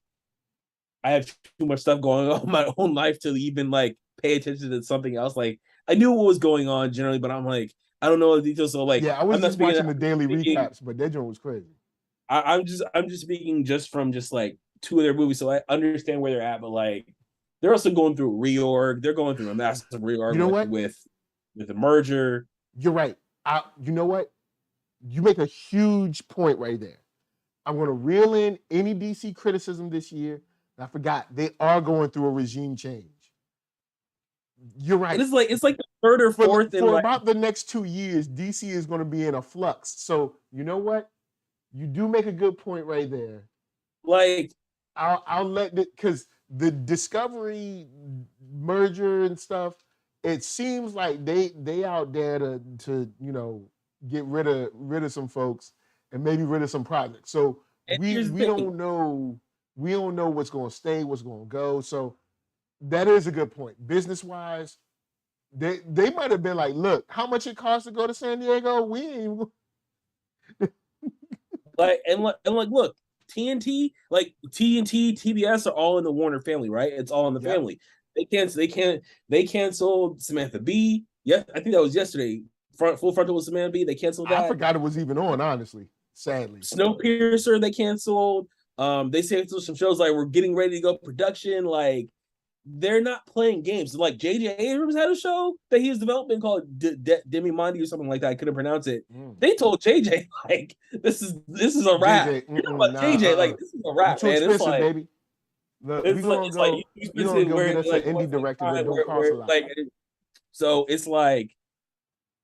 I have too much stuff going on in my own life to even like pay attention to something else. Like I knew what was going on generally, but I'm like I don't know the details. So like I was just watching the daily recaps, but that joint was crazy. I'm just speaking just from just like two of their movies, so I understand where they're at, but like they're also going through reorg. They're going through a massive reorg. You know with the merger. You're right. You know what? You make a huge point right there. I'm going to reel in any DC criticism this year. I forgot they are going through a regime change. You're right. It's like the third or fourth for about the next 2 years. DC is going to be in a flux. So you know what? You do make a good point right there. Like I'll let it because the Discovery merger and stuff. It seems like they out there to you know get rid of some folks and maybe rid of some projects. So we don't know what's going to stay, what's going to go. So that is a good point. Business wise, they might have been like, look, how much it costs to go to San Diego? We ain't look, TNT, TBS are all in the Warner family, right? It's all in the family. They canceled Samantha Bee. Yeah, I think that was yesterday. Full Frontal with Samantha Bee. They canceled that. I forgot it was even on, honestly. Sadly. Snowpiercer, they canceled. They canceled some shows like we're getting ready to go production. Like they're not playing games. Like J.J. Abrams had a show that he was developing called Demi Mondi or something like that. I couldn't pronounce it. They told JJ like this is a wrap. JJ, like this is a wrap, man. It's like baby. Look, we're gonna go get us an indie director that don't cost a lot. So it's like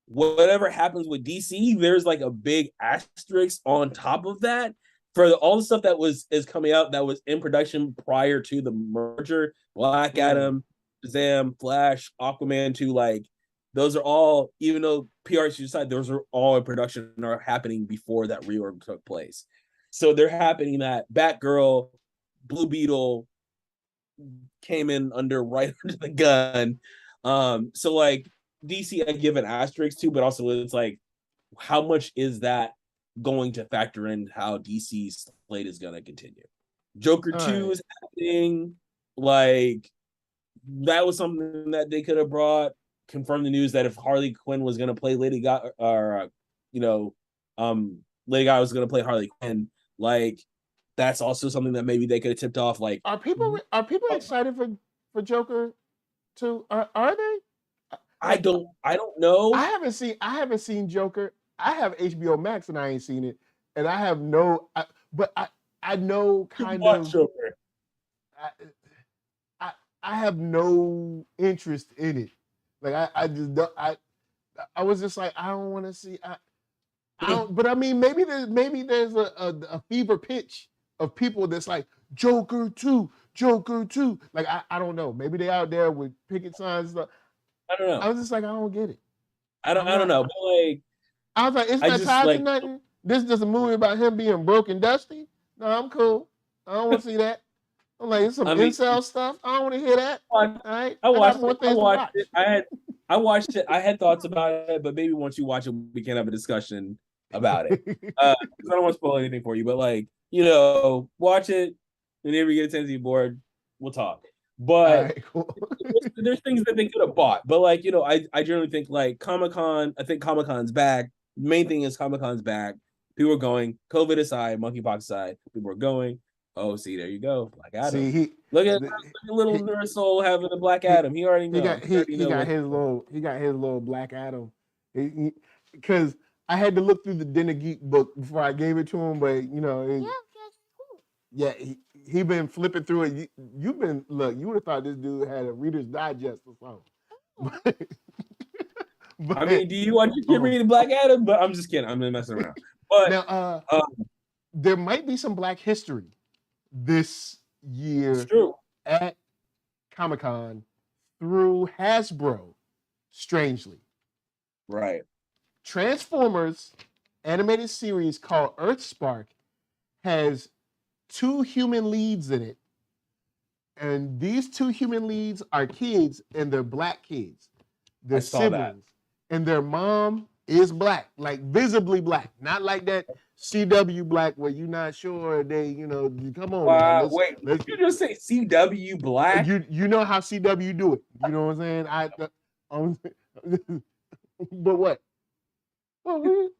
whatever happens with DC, there's like a big asterisk on top of that for all the stuff that is coming out that was in production prior to the merger. Black Adam, Shazam, Flash, Aquaman 2, like those are all, even though PR aside, those are all in production and are happening before that reorg took place. So they're happening that Batgirl, Blue Beetle came in right under the gun. So like DC I give an asterisk to, but also it's like how much is that going to factor in how DC's slate is going to continue? Joker 2 is happening. Like that was something that they could have brought. Confirmed the news that if Harley Quinn was going to play Lady Gaga, or Lady Gaga was going to play Harley Quinn, like that's also something that maybe they could have tipped off. Like, are people excited for Joker 2? Are they? I don't know. I haven't seen Joker. I have HBO Max and I ain't seen it, and I have but I know kind of. Joker. I have no interest in it. Like I just don't. I was just like I don't want to see. I don't. But I mean, maybe there's a fever pitch of people that's like Joker 2, Joker too. Like I don't know. Maybe they out there with picket signs and stuff. I don't know. I was just like, I don't get it. I don't know. But like, I was like, it's I not just, tied like, to nothing. This is just a movie about him being broke and dusty. No, I'm cool. I don't want to see that. I'm like, it's some incel stuff. I don't want to hear that. All right. I watched got more it. things to watch. I watched it. I had thoughts about it, but maybe once you watch it, we can have a discussion about it. 'Cause I don't want to spoil anything for you, but like, watch it. Whenever you get a chance to be bored, we'll talk. But right, cool. there's things that they could have bought. But like, I generally think like Comic-Con, I think Comic-Con's back. The main thing is Comic-Con's back. People are going, COVID aside, monkeypox aside, people are going. Oh, see, there you go. Black Adam. See, look at little NERDSoul having a Black Adam. He already knows. He got his little Black Adam. Because I had to look through the Dinner Geek book before I gave it to him, but yeah, he been flipping through it. You would have thought this dude had a Reader's Digest or something. But I mean, do you want your kid reading Black Adam? But I'm just kidding. I'm messing around. But now, there might be some Black history this year at Comic-Con through Hasbro, strangely. Right. Transformers animated series called Earthspark has 2 human leads in it. And these 2 human leads are kids, and they're Black kids. They're siblings. And their mom is Black, like visibly Black. Not like that CW Black where you're not sure they, come on. Wow, let's you just say CW Black? You know how CW do it. You know what I'm saying? But what? Well,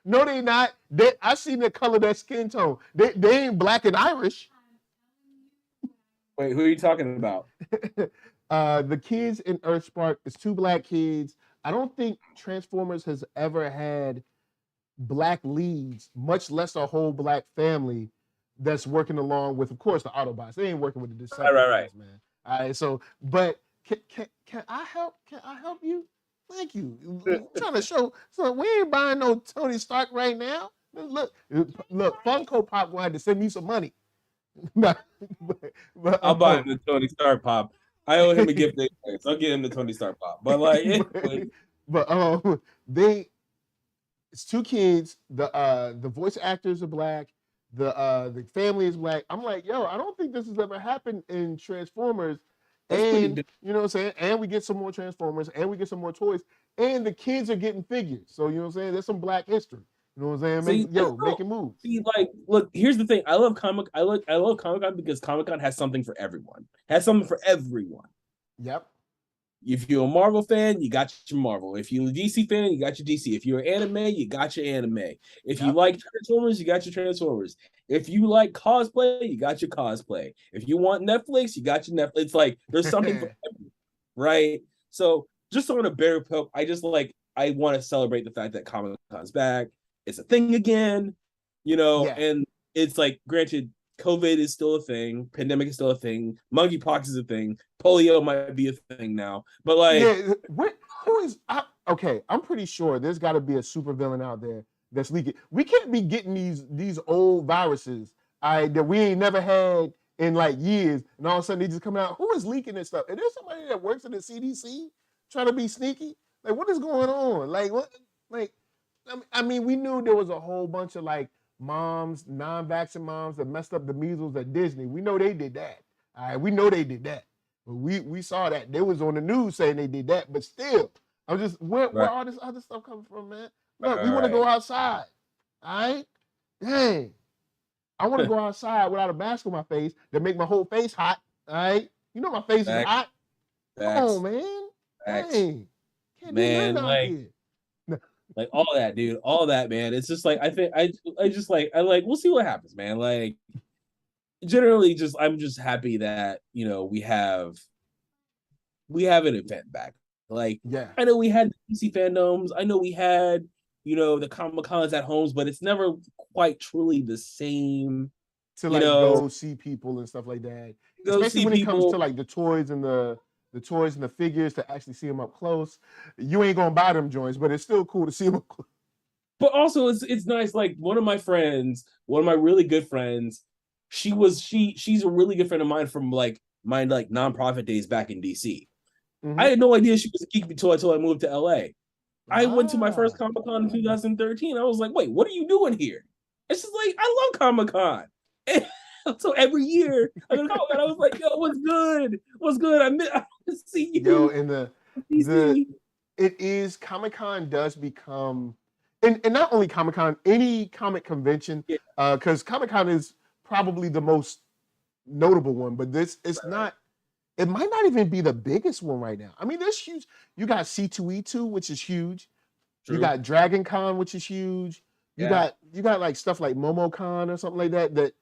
no, they not. I seen the color of their skin tone. They ain't Black and Irish. Wait, who are you talking about? The kids in Earthspark is 2 Black kids. I don't think Transformers has ever had Black leads, much less a whole Black family that's working along with, of course, the Autobots. They ain't working with the Decepticons, right. Man. All right, so, but can I help? Can I help you? Thank you. I'm trying to show. So we ain't buying no Tony Stark right now. Look, Funko Pop gonna have to send me some money. but, I'll buy him the Tony Stark Pop. I owe him a gift. So I'll get him the Tony Stark Pop. But like, it's 2 kids. The voice actors are Black. The family is Black. I'm like, yo, I don't think this has ever happened in Transformers. And you know what I'm saying? And we get some more Transformers, and we get some more toys, and the kids are getting figures. So you know what I'm saying? There's some Black history. You know what I'm saying? Making moves. See, like, look, here's the thing. I love Comic-Con because Comic-Con has something for everyone. Yep. If you're a Marvel fan, you got your Marvel. If you're a DC fan, you got your DC. If you're an anime, you got your anime. If you like Transformers, you got your Transformers. If you like cosplay, you got your cosplay. If you want Netflix, you got your Netflix. It's like there's something for everyone, right? So just on a better poke, I want to celebrate the fact that Comic-Con's back. It's a thing again, and it's like, granted, COVID is still a thing, pandemic is still a thing, monkeypox is a thing, polio might be a thing now, but like, who is? Okay, I'm pretty sure there's got to be a supervillain out there that's leaking. We can't be getting these old viruses, that we ain't never had in like years, and all of a sudden they just come out. Who is leaking this stuff? Is there somebody that works in the CDC trying to be sneaky? Like, what is going on? Like, what? Like, I mean, we knew there was a whole bunch of like moms, non-vaccine moms that messed up the measles at Disney. We know they did that. All right, we know they did that. But we saw that. They was on the news saying they did that. But still, I'm just where all this other stuff coming from, man? Look, we want to go outside. All right? Dang. I want to go outside without a mask on my face that make my whole face hot. All right? You know my face is hot. Come on, man. Dang. Can't do nothing out here. Like all that, dude, all that, man. It's just like, I think we'll see what happens, man. Like, generally, I'm just happy that we have an event back. Like, I know we had the DC fandoms, I know we had the Comic-Cons at homes, but it's never quite truly the same to like go see people and stuff like that. Especially when it comes to like the toys and the figures, to actually see them up close. You ain't gonna buy them joints, but it's still cool to see them up close. but also it's nice. Like one of my really good friends, she's a really good friend of mine from like my like nonprofit days back in DC. Mhm. I had no idea she was a geek until I moved to LA. I went to my first Ah. Comic-Con in 2013. I was like, wait, what are you doing here? It's just like, I love Comic-Con. So every year I go to Comic-Con, I was like, yo, what's good? What's good? I miss see you. Yo, and the DC. it is Comic-Con does become, and not only Comic-Con, any comic convention, Yeah. because Comic-Con is probably the most notable one, but this it's not. It might not even be the biggest one right now. I mean, there's huge. You got C2E2, which is huge. True. You got Dragon Con, which is huge. You Yeah. got like stuff like MomoCon or something like that. That's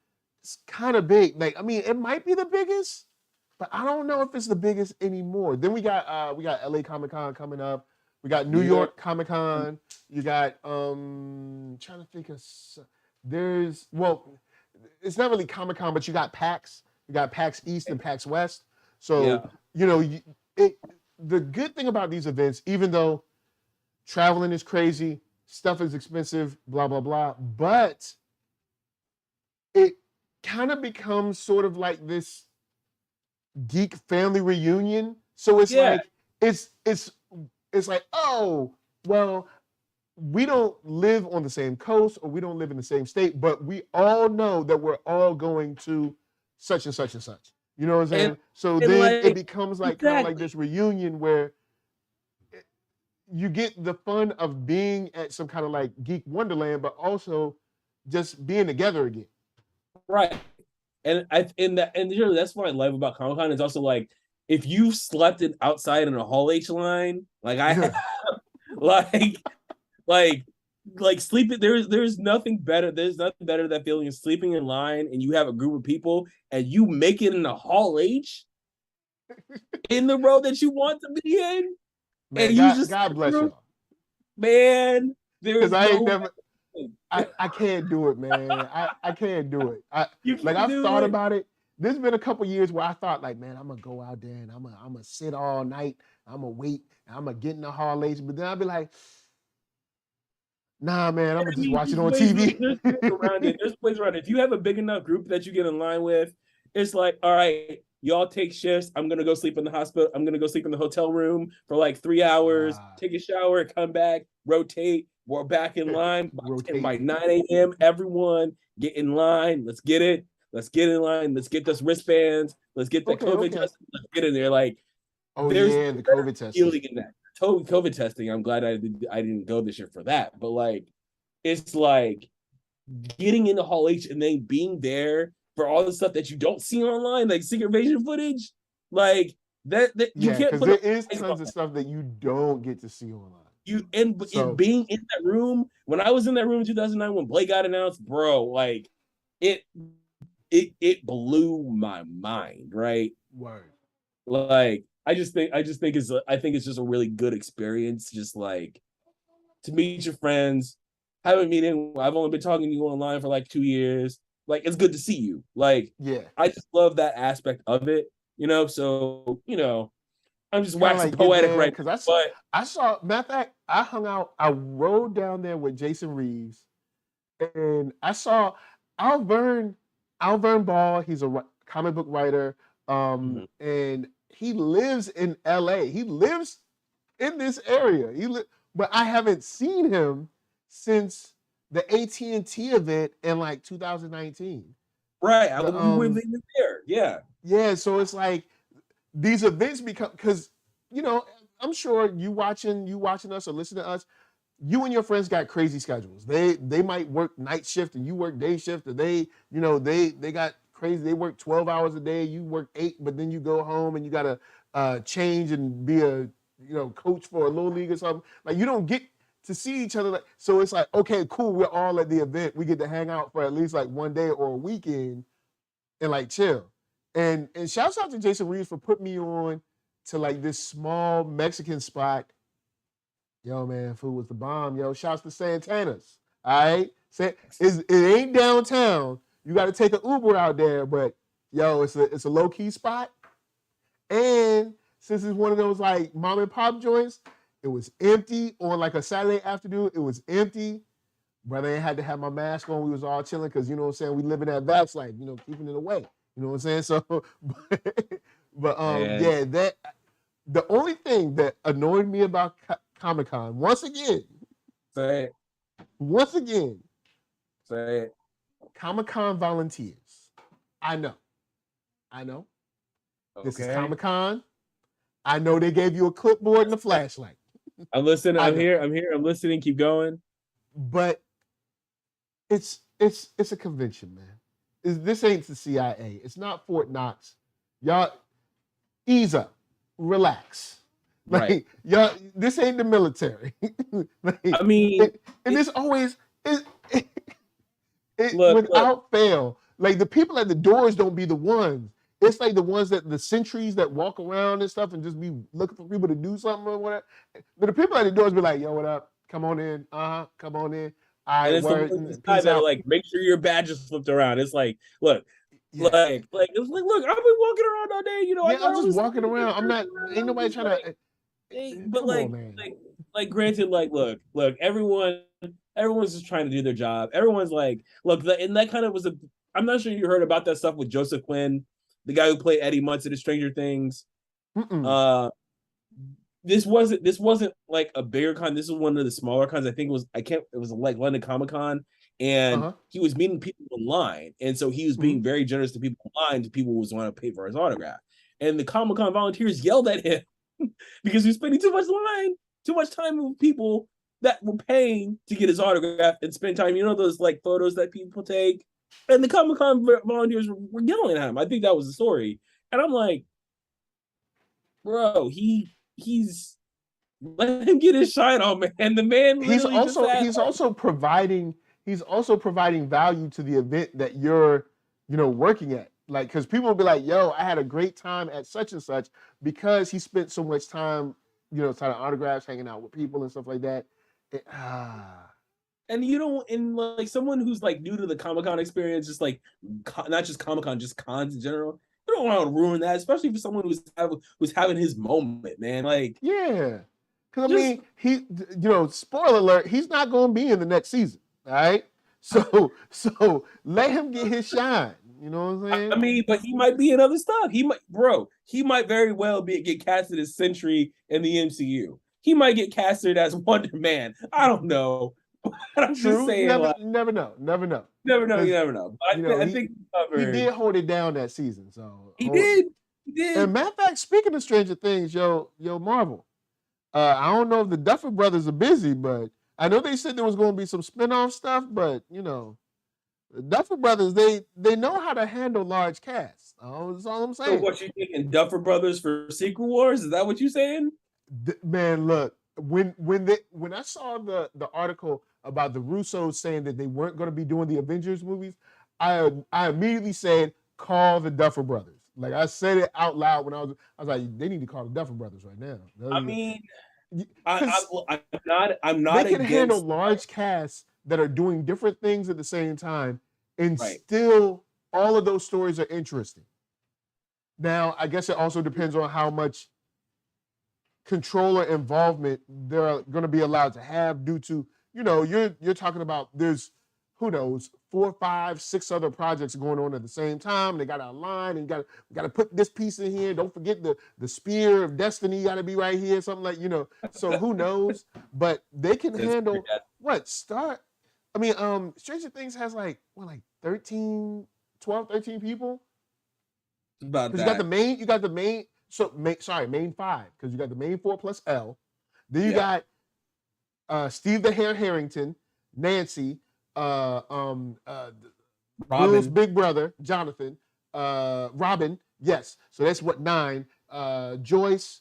kind of big. Like, I mean, it might be the biggest, but I don't know if it's the biggest anymore. Then we got LA Comic Con coming up. We got New York Comic Con. You got trying to think of it's not really Comic Con, but you got PAX. You got PAX East and PAX West. So you know, the good thing about these events, even though traveling is crazy, stuff is expensive, blah blah blah, but it kind of becomes sort of like this geek family reunion. So it's like it's like, oh, well, we don't live on the same coast or we don't live in the same state, but we all know that we're all going to such and such and such. You know what I'm saying? So then like, it becomes like kind of like this reunion where you get the fun of being at some kind of like geek wonderland, but also just being together again. Right. And that's what I love about Comic-Con. It's also like if you slept outside in a Hall H line, like I have, like sleeping. There's nothing better. There's nothing better than feeling of sleeping in line and you have a group of people and you make it in the Hall H in the row that you want to be in. Man, and God bless y'all. Man, because I ain't never. I can't do it, man. I can't do it. I've thought about it. There's been a couple years where I thought, like, man, I'm gonna go out there and I'm gonna sit all night. I'm gonna wait. I'm gonna get in the Hall H. But then I'll be like, nah, man, I'm gonna just watch it on TV. There's ways around it. There's ways around it. If you have a big enough group that you get in line with, it's like, all right, y'all take shifts. I'm gonna go sleep in the hospital. I'm gonna go sleep in the hotel room for like 3 hours. Take a shower, come back, rotate. We're back in line by 9 a.m. Everyone get in line. Let's get it. Let's get in line. Let's get those wristbands. Let's get the COVID testing. Let's get in there. Like, the COVID testing. In that COVID testing. I'm glad I didn't go this year for that. But like, it's like getting into Hall H and then being there for all the stuff that you don't see online, like secret invasion footage, like that you can't. Because there is tons of stuff that you don't get to see online. And being in that room, when I was in that room in 2009 when Blake got announced, bro, like it blew my mind, right? Word. Like I think it's just a really good experience, just like to meet your friends, have a meeting. I've only been talking to you online for like 2 years. Like it's good to see you. Like I just love that aspect of it, you know. So I'm just waxing poetic right now. Because I saw, matter of fact, I rode down there with Jason Reeves, and I saw Alvern Ball. He's a comic book writer, and he lives in LA. He lives in this area. But I haven't seen him since the AT&T event in like 2019. Right, I was there. Yeah. So it's like, these events become, because I'm sure you watching us or listening to us, you and your friends got crazy schedules. They might work night shift and you work day shift, or they got crazy. They work 12 hours a day, you work 8, but then you go home and you gotta change and be a coach for a little league or something. Like, you don't get to see each other. So it's like, okay, cool, we're all at the event. We get to hang out for at least like one day or a weekend and like chill. And shouts out to Jason Reeves for putting me on to like this small Mexican spot. Yo, man, food was the bomb. Yo, shouts to Santana's. All right? It ain't downtown. You got to take an Uber out there, but yo, it's a low-key spot. And since it's one of those like mom and pop joints, it was empty on like a Saturday afternoon. It was empty. Brother ain't had to have my mask on. We was all chilling because, you know what I'm saying, we living that vax life, you know, keeping it away. You know what I'm saying? So, but yeah, that the only thing that annoyed me about Comic-Con, once again, say it. Comic-Con volunteers. I know. This is Comic-Con. I know they gave you a clipboard and a flashlight. I'm listening. I'm here. I'm listening. Keep going. But it's a convention, man. This ain't the CIA. It's not Fort Knox. Y'all ease up, relax. Like, right. Y'all, this ain't the military. Like, I mean, and it's always look, without fail. Like, the people at the doors don't be the ones. It's like the ones that the sentries that walk around and stuff and just be looking for people to do something or whatever. But the people at the doors be like, "Yo, what up? Come on in. Come on in. All right, word. Peace out." Like, make sure your badge is flipped around. It's like, look, look, I've been walking around all day. You know, yeah, I'm just walking around. I'm not. Ain't nobody trying to. But like, granted, like, look, everyone's just trying to do their job. Everyone's like, look, and that kind of was I'm not sure you heard about that stuff with Joseph Quinn, the guy who played Eddie Munson in Stranger Things. This wasn't like a bigger con. This was one of the smaller cons. I think it was like London Comic-Con, and he was meeting people in line, and so he was being very generous to people in line, to people who want to pay for his autograph. And the Comic-Con volunteers yelled at him because he was spending too much time with people that were paying to get his autograph and spend time. You know those like photos that people take, and the Comic-Con volunteers were yelling at him. I think that was the story, and I'm like, bro, he's let him get his shine on, man. The man he's also providing value to the event that you're, you know, working at. Like, because people will be like, "Yo, I had a great time at such and such," because he spent so much time, you know, signing autographs, hanging out with people and stuff like that. And you don't, and like someone who's like new to the Comic-Con experience, just like not just Comic-Con, just cons in general. You don't want to ruin that, especially for someone who's having his moment, man. Like, yeah, because I mean, he, you know, spoiler alert, he's not going to be in the next season, all right? So let him get his shine. You know what I'm saying? I mean, but he might be in other stuff. He might very well get casted as Sentry in the MCU. He might get casted as Wonder Man. I don't know. I'm just saying, never know. You never know. But I think he did hold it down that season. So he did. And matter of fact, speaking of Stranger Things, yo, Marvel, I don't know if the Duffer Brothers are busy, but I know they said there was going to be some spinoff stuff. But you know, the Duffer Brothers, they know how to handle large casts. That's all I'm saying. So what you thinking, Duffer Brothers for Secret Wars? Is that what you saying? Man, look, when I saw the article about the Russos saying that they weren't going to be doing the Avengers movies, I immediately said, call the Duffer Brothers. Like, I said it out loud when I was like, they need to call the Duffer Brothers right now. I mean, I'm not. They can handle large casts that are doing different things at the same time, and still all of those stories are interesting. Now, I guess it also depends on how much control or involvement they're going to be allowed to have due to, you know, you're talking about there's, who knows, 4, 5, 6 other projects going on at the same time. They got to align and got to put this piece in here. Don't forget the spear of destiny got to be right here, something like, you know. So who knows? But they can handle Stranger Things has like 13 people. About that. You got the main. Main 5, because you got the main 4 plus L. Then you got Steve the Hare Harrington, Nancy, Robin's big brother, Jonathan, Robin, yes. So that's what, 9. Joyce,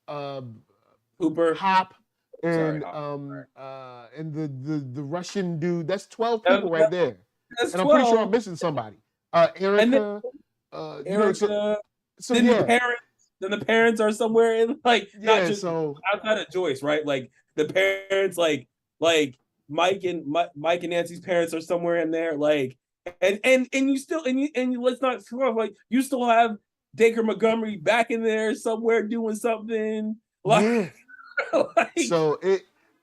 Hooper, Hop, and and the Russian dude. That's 12 people right there. That's and 12. I'm pretty sure I'm missing somebody. Erica. So then the parents are somewhere in, like, not just outside of Joyce, right? Like the parents, like Mike and Nancy's parents are somewhere in there, like, and you still and let's not forget, like, you still have Dacre Montgomery back in there somewhere doing something, like, so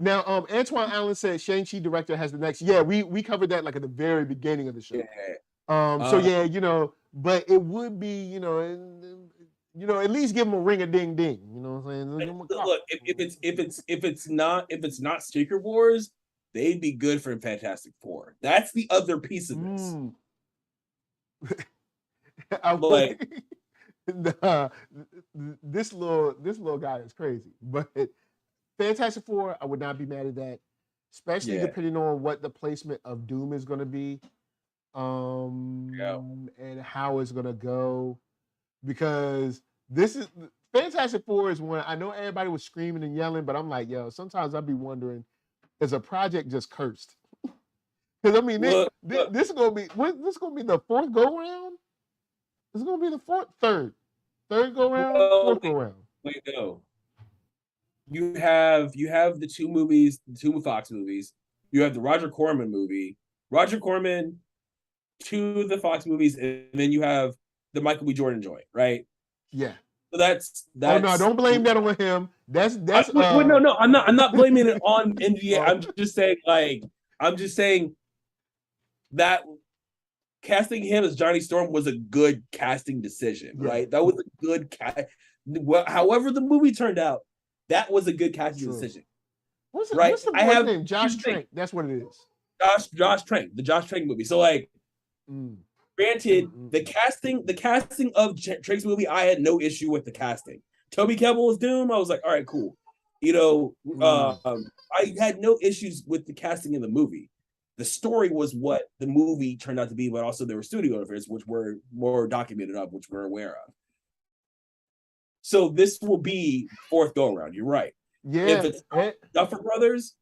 Now, Antoine Allen said Shang-Chi director has the next. Yeah, we covered that like at the very beginning of the show. Yeah. So yeah, but it would be, at least give him a ring a ding ding. You know what I'm saying? Give him a call. Look, if it's not Secret Wars, they'd be good for Fantastic Four. That's the other piece of this. This little guy is crazy, but Fantastic Four, I would not be mad at that, especially depending on what the placement of Doom is going to be, and how it's going to go, because this is Fantastic Four is one I know everybody was screaming and yelling, but I'm like, yo, sometimes I'd be wondering, is a project just cursed? Because I mean, this is gonna be the fourth go round. This is gonna be the third go round, fourth go round. Wait, no. You have the two Fox movies. You have the Roger Corman movie, Roger Corman, two of the Fox movies, and then you have the Michael B. Jordan joint, right? Yeah. So that's. Oh no! Don't blame that on him. That's. No. I'm not blaming it on NGA. I'm just saying that casting him as Johnny Storm was a good casting decision, right? That was a good however the movie turned out, that was a good casting decision. What's the boy's name? Josh Trank. That's what it is. Josh Trank, the Josh Trank movie. So granted, the casting of Trank's movie, I had no issue with the casting. Toby Kebbell was Doom. I was like, all right, cool. I had no issues with the casting in the movie. The story was what the movie turned out to be, but also there were studio affairs, which were more documented of, which we're aware of. So this will be fourth go around. You're right. Yeah. If it's Duffer Brothers,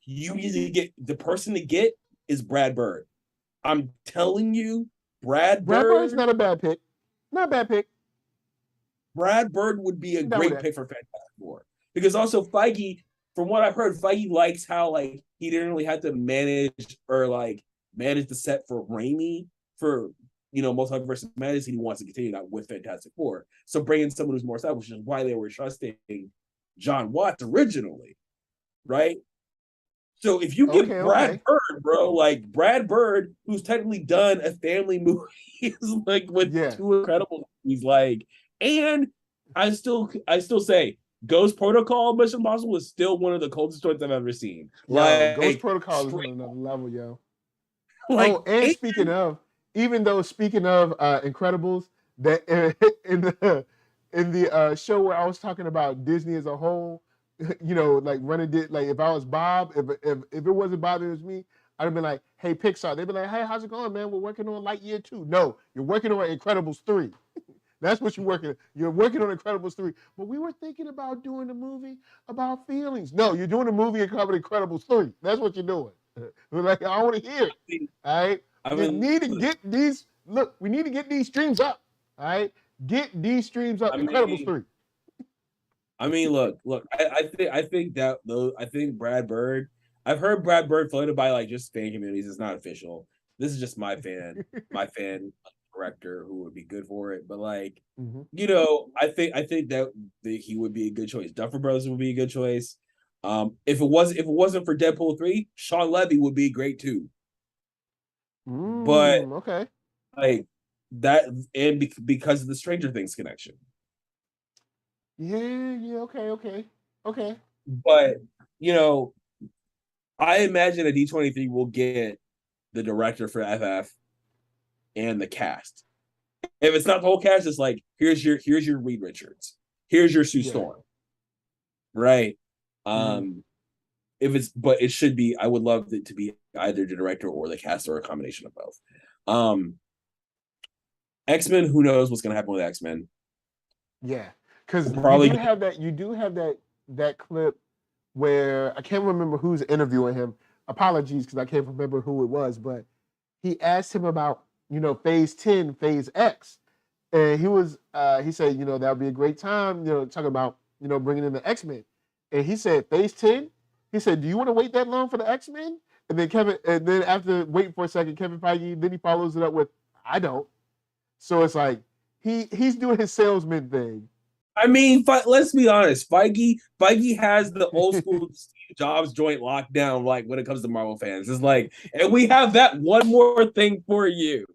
you need to get the person to get is Brad Bird. I'm telling you, Brad Bird's not a bad pick. Not a bad pick. Brad Bird would be a great pick for Fantastic Four. Because also Feige, from what I've heard, Feige likes how he didn't really have to manage the set for Raimi for Multiverse of Madness, and he wants to continue that with Fantastic Four. So bringing someone who's more established is why they were trusting John Watts originally, right? So if you get Brad Bird, bro, Brad Bird, who's technically done a family movie, with two incredible movies, and I still say Ghost Protocol Mission Impossible is still one of the coldest joints I've ever seen. Ghost Protocol is on another level, yo. And speaking of Incredibles, that in the show where I was talking about Disney as a whole, running it, if I was Bob, if it wasn't Bob, it was me, I'd have been like, hey, Pixar. They'd be like, hey, how's it going, man? We're working on Lightyear 2. No, you're working on Incredibles 3. That's what you're working on. You're working on Incredibles 3. But we were thinking about doing a movie about feelings. No, you're doing a movie called Incredibles 3. That's what you're doing. We're like, I want to hear it. All right? We need to get these streams up. All right? Get these streams up. Incredibles 3. I mean, look. I think Brad Bird. I've heard Brad Bird floated by just fan communities. It's not official. This is just my fan director who would be good for it. But I think that he would be a good choice. Duffer Brothers would be a good choice. If it wasn't for Deadpool 3, Sean Levy would be great too. But that, and because of the Stranger Things connection. Yeah, okay. But I imagine a D23 will get the director for FF and the cast. If it's not the whole cast, it's here's your Reed Richards, here's your Sue Storm, right? But it should be. I would love it to be either the director or the cast or a combination of both. X-Men. Who knows what's gonna happen with X-Men? Yeah, because you do have that clip where I can't remember who's interviewing him. Apologies, because I can't remember who it was, but he asked him about Phase 10, Phase X, and he said that would be a great time, talking about bringing in the X-Men, and he said Phase 10. He said, do you want to wait that long for the X-Men? And then after waiting for a second, Kevin Feige, then he follows it up with, I don't. So it's he's doing his salesman thing, I mean, let's be honest. Feige has the old school Steve Jobs joint locked down. Like when it comes to Marvel fans, it's like, and we have that one more thing for you.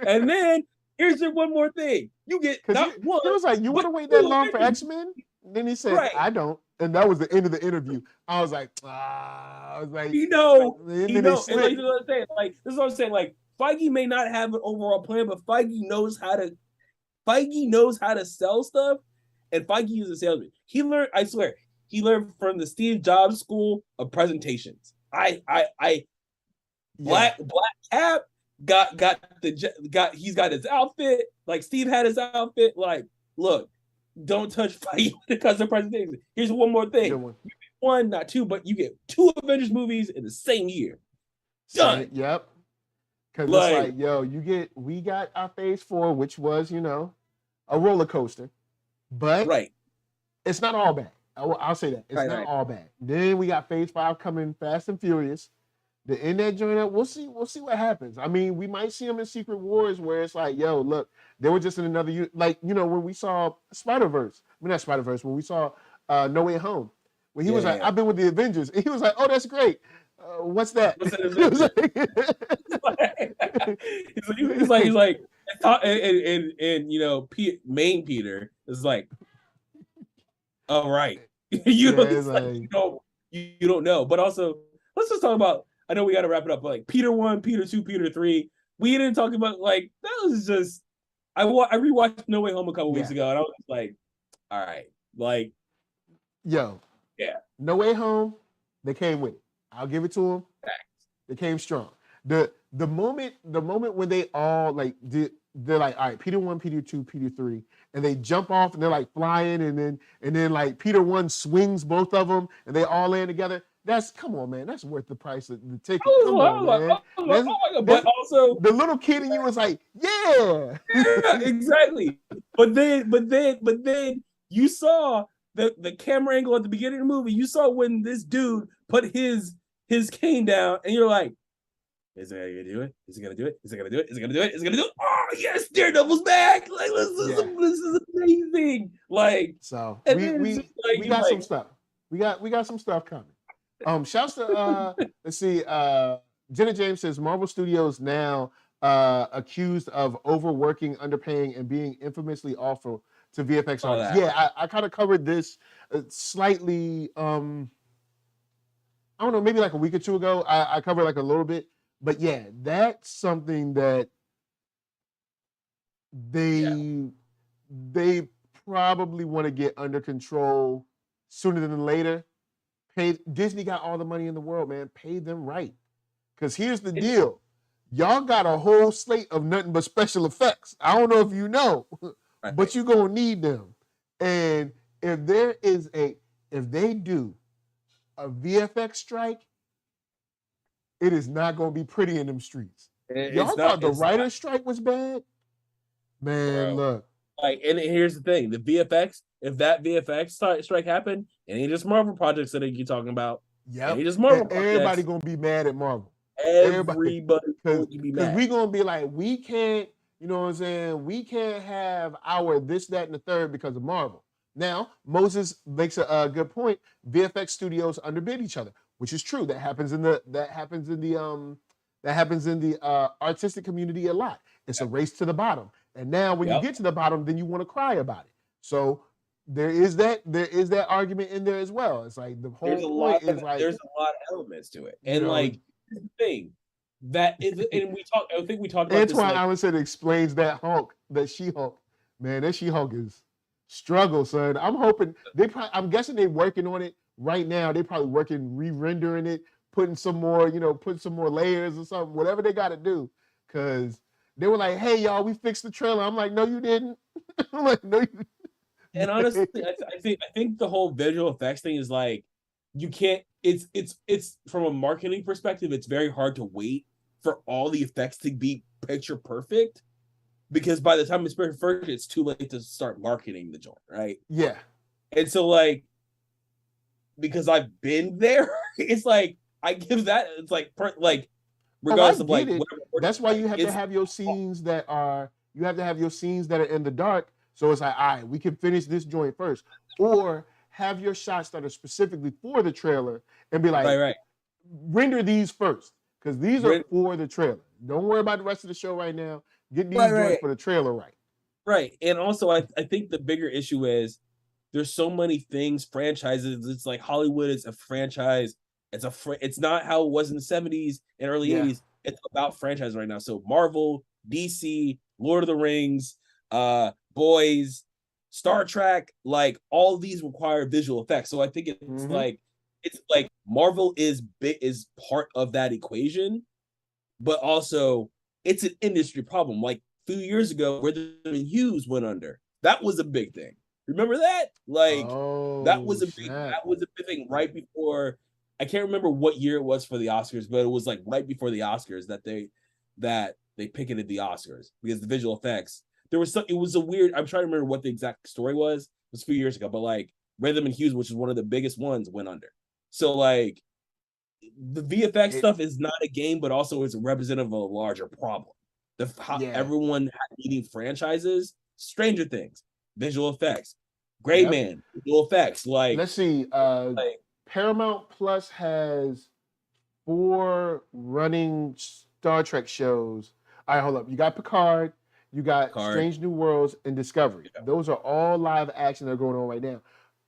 And then here's your one more thing. You get not one. He was like, "You want to wait two that long for Avengers. X-Men?" Then he said, Right. "I don't," and that was the end of the interview. I was like, "Ah," I was like, you know, and you then know, they and like, slipped. this is what I'm saying. Like this is what I'm saying. Like Feige may not have an overall plan, but Feige knows how to sell stuff, and Feige is a salesman. He learned, I swear, he learned from the Steve Jobs school of presentations. Black Cap he's got his outfit, like Steve had his outfit. Like, look, don't touch Feige because of presentation. Here's one more thing. You get one, not two, but you get 2 Avengers movies in the same year. Done. Yep. Because it's like, yo, we got our phase 4, which was, a roller coaster, but it's not all bad. I'll say that. It's not all bad. Then we got phase 5 coming fast and furious. The end that joint up, we'll see what happens. I mean, we might see them in Secret Wars where it's like, yo, look, they were just in another, like, when we saw Spider-Verse, not Spider-Verse, when we saw No Way Home, where he was like, I've been with the Avengers. And he was like, oh, that's great. What's that? He's like, and main Peter is like, all right, you don't know. But also, let's just talk about. I know we got to wrap it up. But like Peter 1, Peter 2, Peter 3. We didn't talk about like that was just. I rewatched No Way Home a couple weeks ago, and I was like, all right, like, yo, No Way Home, they came with it. I'll give it to them. They came strong. The moment when they all like they're like, all right, Peter 1, Peter 2, Peter 3, and they jump off and they're like flying, and then like Peter 1 swings both of them and they all land together. Come on, man. That's worth the price of the ticket. Come on, man. But also the little kid in you was like, yeah, exactly. But then you saw the camera angle at the beginning of the movie. You saw when this dude put his cane down, and you're like, is it gonna do it? Is it gonna do it? Is it gonna do it? Is it gonna do it? Is it gonna do it? Oh yes, Daredevil's back! Like this is amazing. Like so, we got some stuff. We got some stuff coming. Shouts to let's see. Jenna James says Marvel Studios now accused of overworking, underpaying, and being infamously awful to VFX artists. Yeah, I kind of covered this slightly. I don't know, maybe like a week or two ago. I covered like a little bit, but yeah, that's something that they probably want to get under control sooner than later. Disney got all the money in the world, man. Pay them right. Because here's the deal. Y'all got a whole slate of nothing but special effects. I don't know if you know, but you're going to need them. And if they do a VFX strike, it is not going to be pretty in them streets. Y'all thought the writer's strike was bad? Man, look. Like, and here's the thing: the VFX. If that VFX strike happened, it ain't just Marvel projects that you're talking about. Yeah, just Marvel. Everybody gonna be mad at Marvel. Everybody gonna be mad. Because we gonna be like, we can't. You know what I'm saying? We can't have our this, that, and the third because of Marvel. Now, Moses makes a good point. VFX studios underbid each other, which is true. That happens in the artistic community a lot. It's a race to the bottom. And now when you get to the bottom, then you want to cry about it. So there is that argument in there as well. It's like the whole point is like there's a lot of elements to it. And like the thing that is, and I think we talked about Antoine this. Allen said it explains that She-Hulk. Man, that She-Hulk is struggle, son. I'm guessing they're working on it right now. They're probably re-rendering it, putting some more layers or something, whatever they got to do. Because they were like, hey, y'all, we fixed the trailer. I'm like, no, you didn't. I'm like, no, you didn't. And honestly, I think the whole visual effects thing is like, you can't, it's from a marketing perspective, it's very hard to wait for all the effects to be picture perfect, because by the time it's picture perfect, it's too late to start marketing the joint, right? Yeah. And so like, because I've been there, it's like, I give that, it's like, regardless of like, that's why you have to have your scenes that are in the dark, So it's like, all right, we can finish this joint first. Or have your shots that are specifically for the trailer and be like, right. Render these first. Because these are for the trailer. Don't worry about the rest of the show right now. Get these joints for the trailer right. Right. And also I think the bigger issue is there's so many things, franchises. It's like Hollywood is a franchise. It's not how it was in the 70s and early 80s. It's about franchise right now. So Marvel, DC, Lord of the Rings, Boys, Star Trek, like all these require visual effects. So I think it's like Marvel is part of that equation, but also it's an industry problem. Like a few years ago, Rhythm and Hughes went under. That was a big thing. Remember that? Like that was a big thing right before. I can't remember what year it was for the Oscars, but it was like right before the Oscars that they picketed the Oscars because the visual effects. It was a weird. I'm trying to remember what the exact story was. It was a few years ago, but like Rhythm and Hughes, which is one of the biggest ones, went under. So like the VFX stuff is not a game, but also it's representative of a larger problem. Everyone needing franchises, Stranger Things, visual effects, Gray Man, visual effects. Like let's see, Paramount Plus has 4 running Star Trek shows. All right, hold up. You got Picard, you got Strange New Worlds, and Discovery. Yeah. Those are all live action that are going on right now.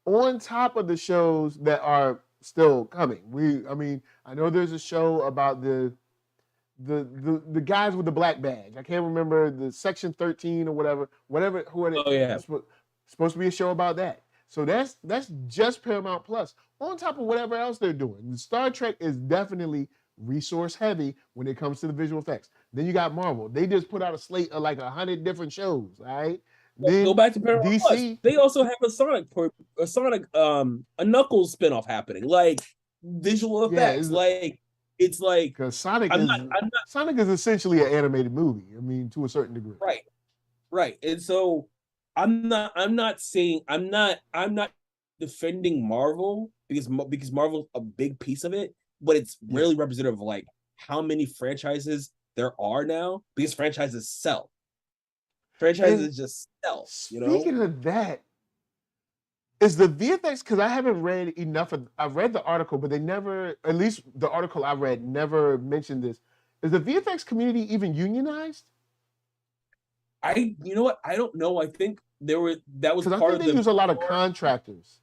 On top of the shows that are still coming, I know there's a show about the guys with the black badge. I can't remember the Section 13 or whatever. It's supposed to be a show about that. So that's just Paramount Plus. On top of whatever else they're doing. Star Trek is definitely resource heavy when it comes to the visual effects. Then you got Marvel. They just put out a slate of like 100 different shows, all right? Then go back to Paramount DC. Plus. They also have a Knuckles spinoff happening. Like visual effects. It's like because Sonic is essentially an animated movie. I mean, to a certain degree. Right. And so I'm not defending Marvel because Marvel's a big piece of it, but it's really representative of like how many franchises there are now because franchises sell. Franchises just sell. Speaking of that, is the VFX, because I haven't read enough of, I read the article, but they never, at least the article I read never mentioned this. Is the VFX community even unionized? You know what? I don't know. I think that was part of the. They use a lot of contractors.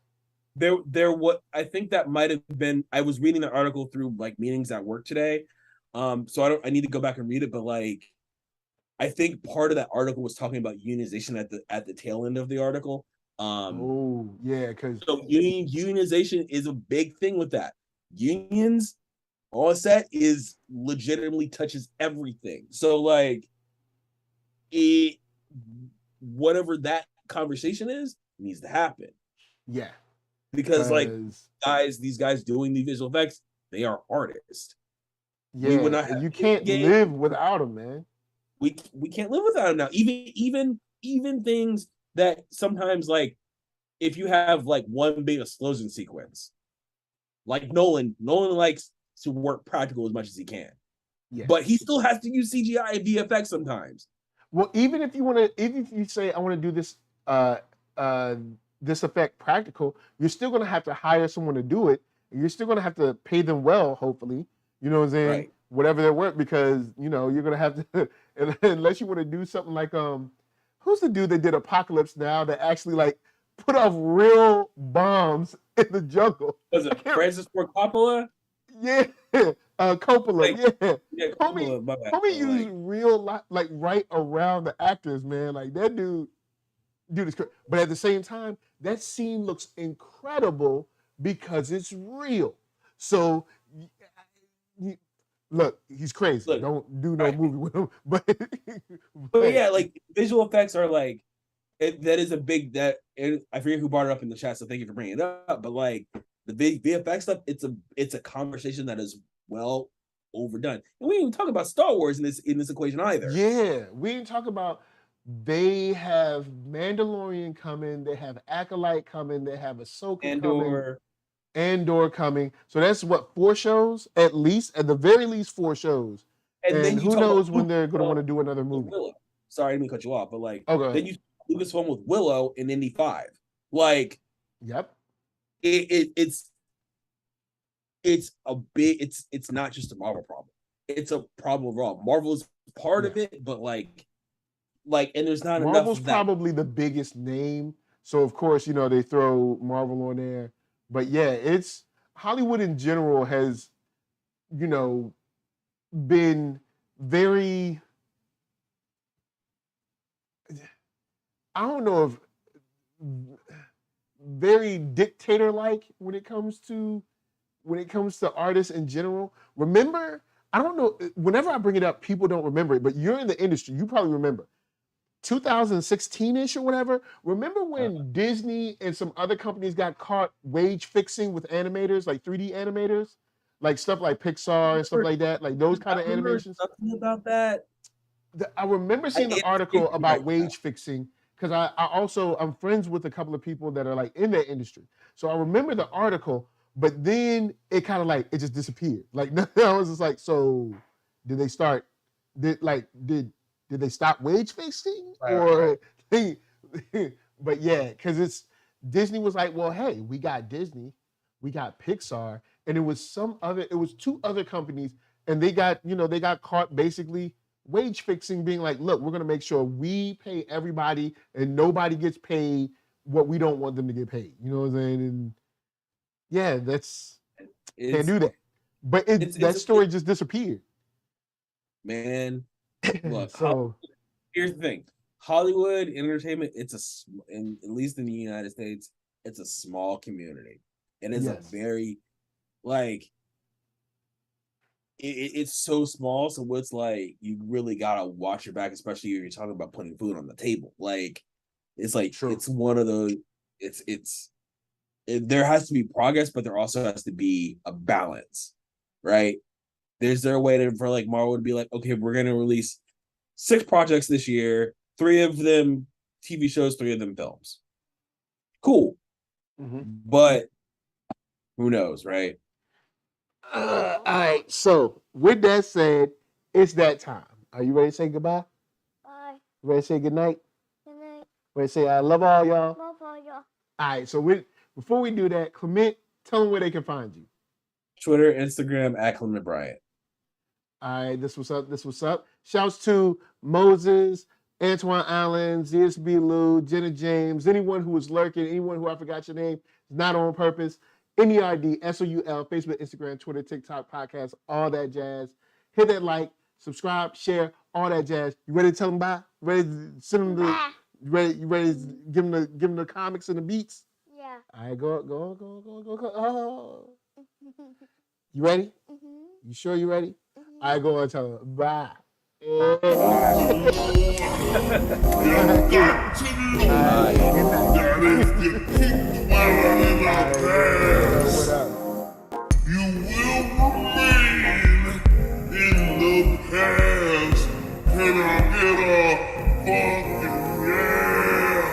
I think that might have been. I was reading the article through like meetings at work today, so I need to go back and read it. But like, I think part of that article was talking about unionization at the tail end of the article. Because so unionization is a big thing with that. Unions, all it's that is legitimately touches everything. So like, whatever that conversation is needs to happen. Yeah. Because like these guys doing the visual effects, they are artists. Yeah, you can't live without them, man. We can't live without them now. Even things that sometimes like if you have like one big explosion sequence, like Nolan likes to work practical as much as he can. Yeah. But he still has to use CGI and VFX sometimes. Well, even if you say I want to do this this effect practical, you're still going to have to hire someone to do it. And you're still going to have to pay them well, hopefully. You know what I'm saying? Right. Whatever their work, because you're going to have to, unless you want to do something like who's the dude that did Apocalypse Now that actually like put off real bombs in the jungle? Was it Francis Ford Coppola? Yeah, Coppola. Yeah, homie used real like right around the actors, man. Like that dude is crazy. But at the same time, that scene looks incredible because it's real. So look, he's crazy. Look, don't do no movie with him. But yeah, like visual effects are like that is a big I forget who brought it up in the chat, so thank you for bringing it up. But like the big VFX stuff, it's a conversation that is well overdone. And we didn't even talk about Star Wars in this equation either. Yeah, we didn't talk about. They have Mandalorian coming. They have Acolyte coming. They have Ahsoka coming. Andor coming. So that's what, 4 shows at the very least 4 shows. And then who knows when they're going to want to do another movie. Sorry, I didn't mean to cut you off, but like then you Lucasfilm with Willow in Indy 5. Like, Yep. It's not just a Marvel problem. It's a problem overall. Marvel is part of it, but like, and there's not Marvel's enough of probably the biggest name, so of course they throw Marvel on there. But yeah, it's Hollywood in general has, been very. I don't know if very dictator-like when it comes to artists in general. Remember, I don't know, whenever I bring it up, people don't remember it, but you're in the industry, you probably remember. 2016-ish or whatever. Remember when Disney and some other companies got caught wage fixing with animators, like 3D animators, like stuff like Pixar and stuff like that, like those kind of animations? Something about that. I remember seeing the article about wage fixing because I'm friends with a couple of people that are like in that industry. So I remember the article, but then it kind of like it just disappeared. Like I was just like, so did they start? Did they stop wage fixing or? Right. But yeah, because Disney was like, well, hey, we got Disney, we got Pixar, and it was two other companies, and they got caught basically wage fixing, being like, look, we're gonna make sure we pay everybody and nobody gets paid what we don't want them to get paid. You know what I'm saying? And yeah, can't do that. But that story just disappeared. Man, look. So here's the thing: Hollywood entertainment. At least in the United States, it's a small community. It is a very it's so small. So it's like you really gotta watch your back, especially if you're talking about putting food on the table. Like it's like True. It's one of those. There has to be progress, but there also has to be a balance, right? There's their way for like Marvel to be like, okay, we're gonna release 6 projects this year, 3 of them TV shows, 3 of them films. Cool, but who knows, right? All right. So with that said, it's that time. Are you ready to say goodbye? Bye. Ready to say good night? Good night. Ready to say I love all y'all? Love all y'all. All right. So before we do that, Clement, tell them where they can find you. Twitter, Instagram at Clement Bryant. All right, this what's up. Shouts to Moses, Antoine Allen, ZSB Lou, Jenna James, anyone who was lurking, anyone who I forgot your name, not on purpose. NERDSoul, Facebook, Instagram, Twitter, TikTok, podcast, all that jazz. Hit that like, subscribe, share, all that jazz. You ready to tell them bye? Ready to send them you ready to give them the comics and the beats? Yeah. All right, go. Oh. You ready? You sure you ready? I go and tell them bye. You got to know that if you keep dwelling in the past, you will remain in the past. Can I get a fucking yeah?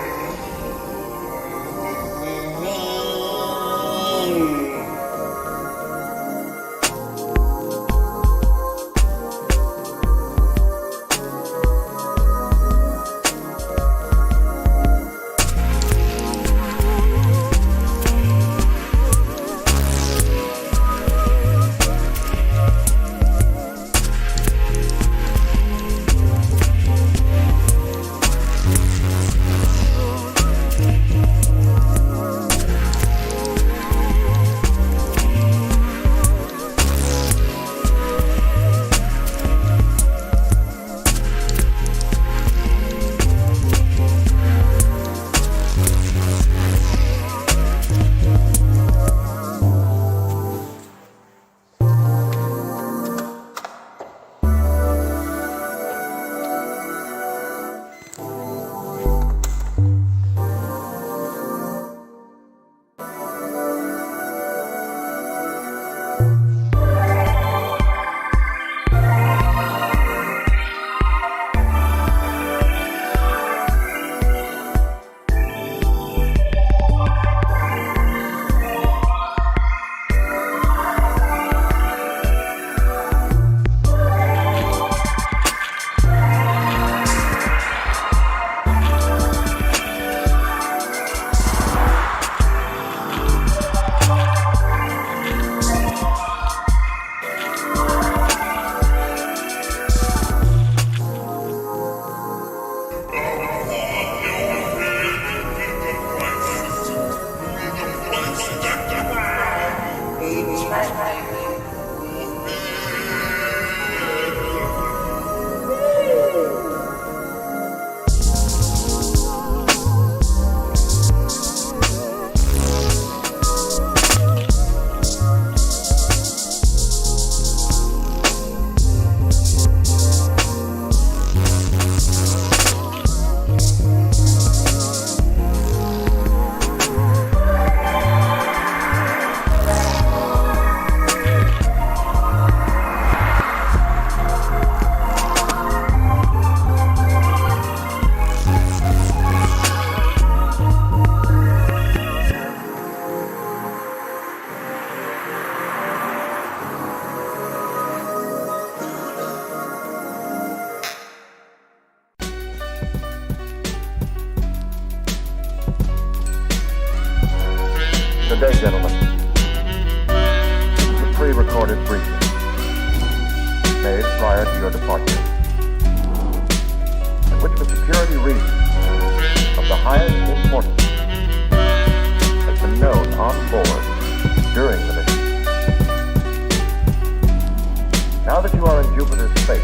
Good day, gentlemen. This is a pre-recorded briefing made prior to your departure, in which for security reasons of the highest importance has been known on board during the mission. Now that you are in Jupiter's space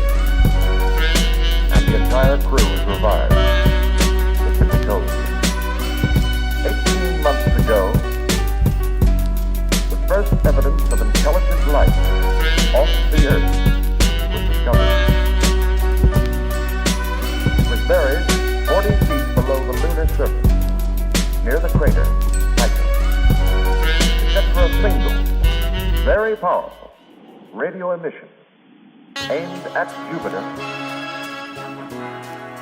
and the entire crew is revived, it can be told you. 18 months ago, the first evidence of intelligent life off the Earth was discovered. It was buried 40 feet below the lunar surface, near the crater Patron. Except for a single, very powerful radio emission aimed at Jupiter,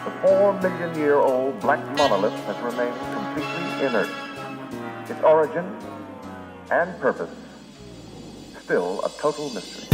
the 4-million-year-old black monolith has remained completely inert. Its origin and purpose still a total mystery.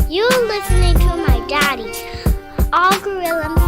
You're listening to my daddy, All Gorilla MC.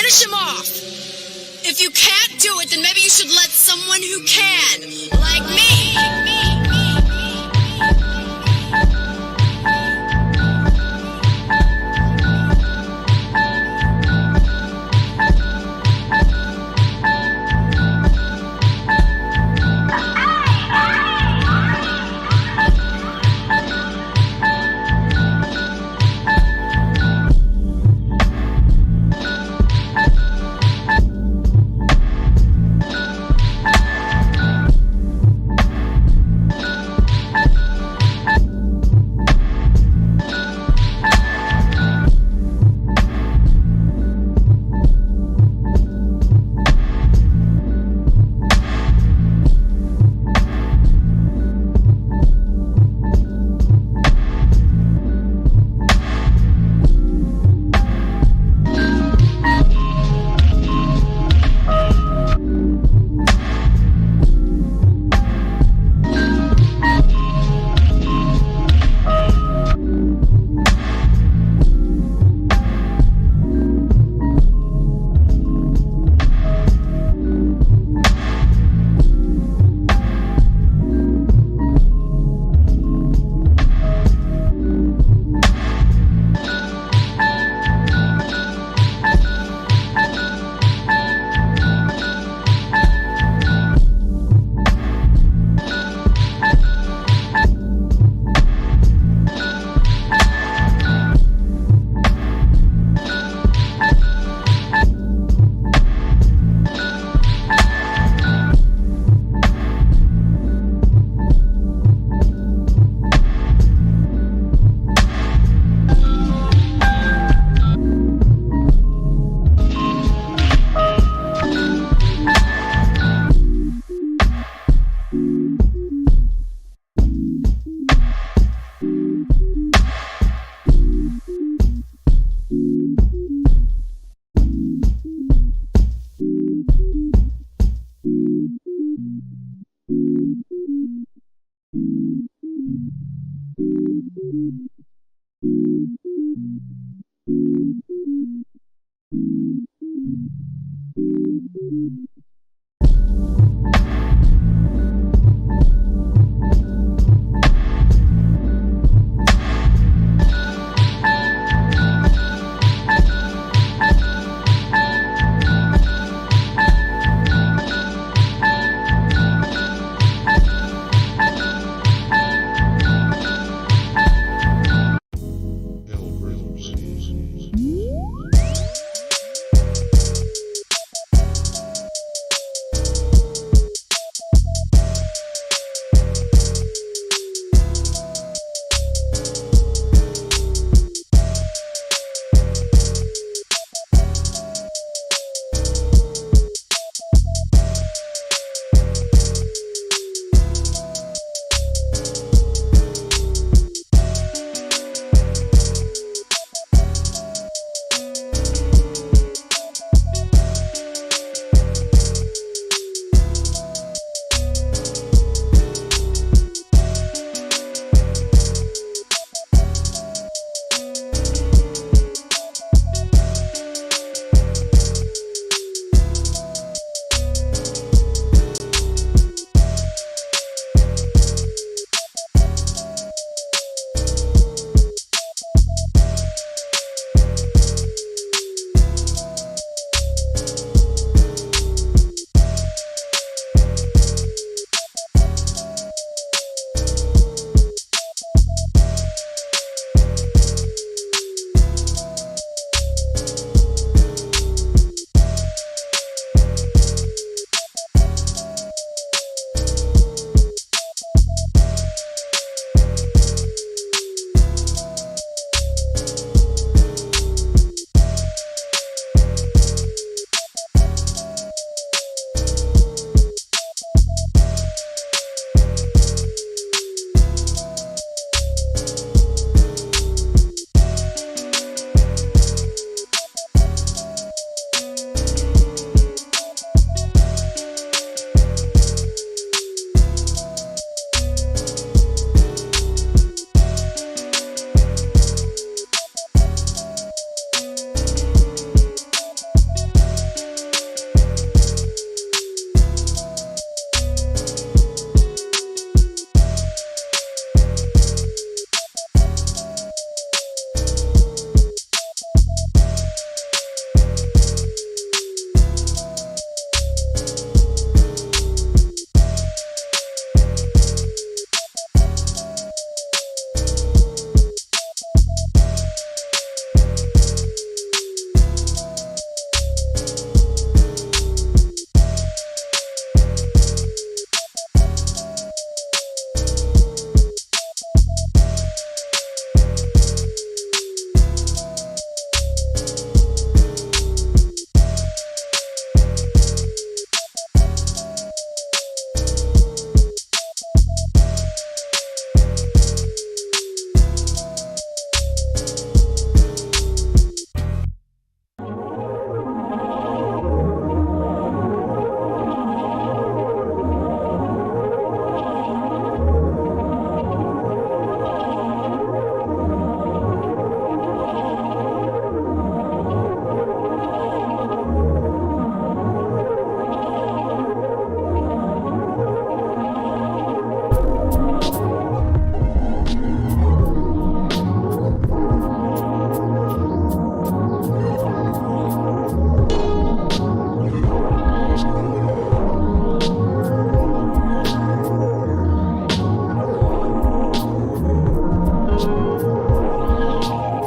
finish him off. If you can't do it, then maybe you should let someone who can, like me.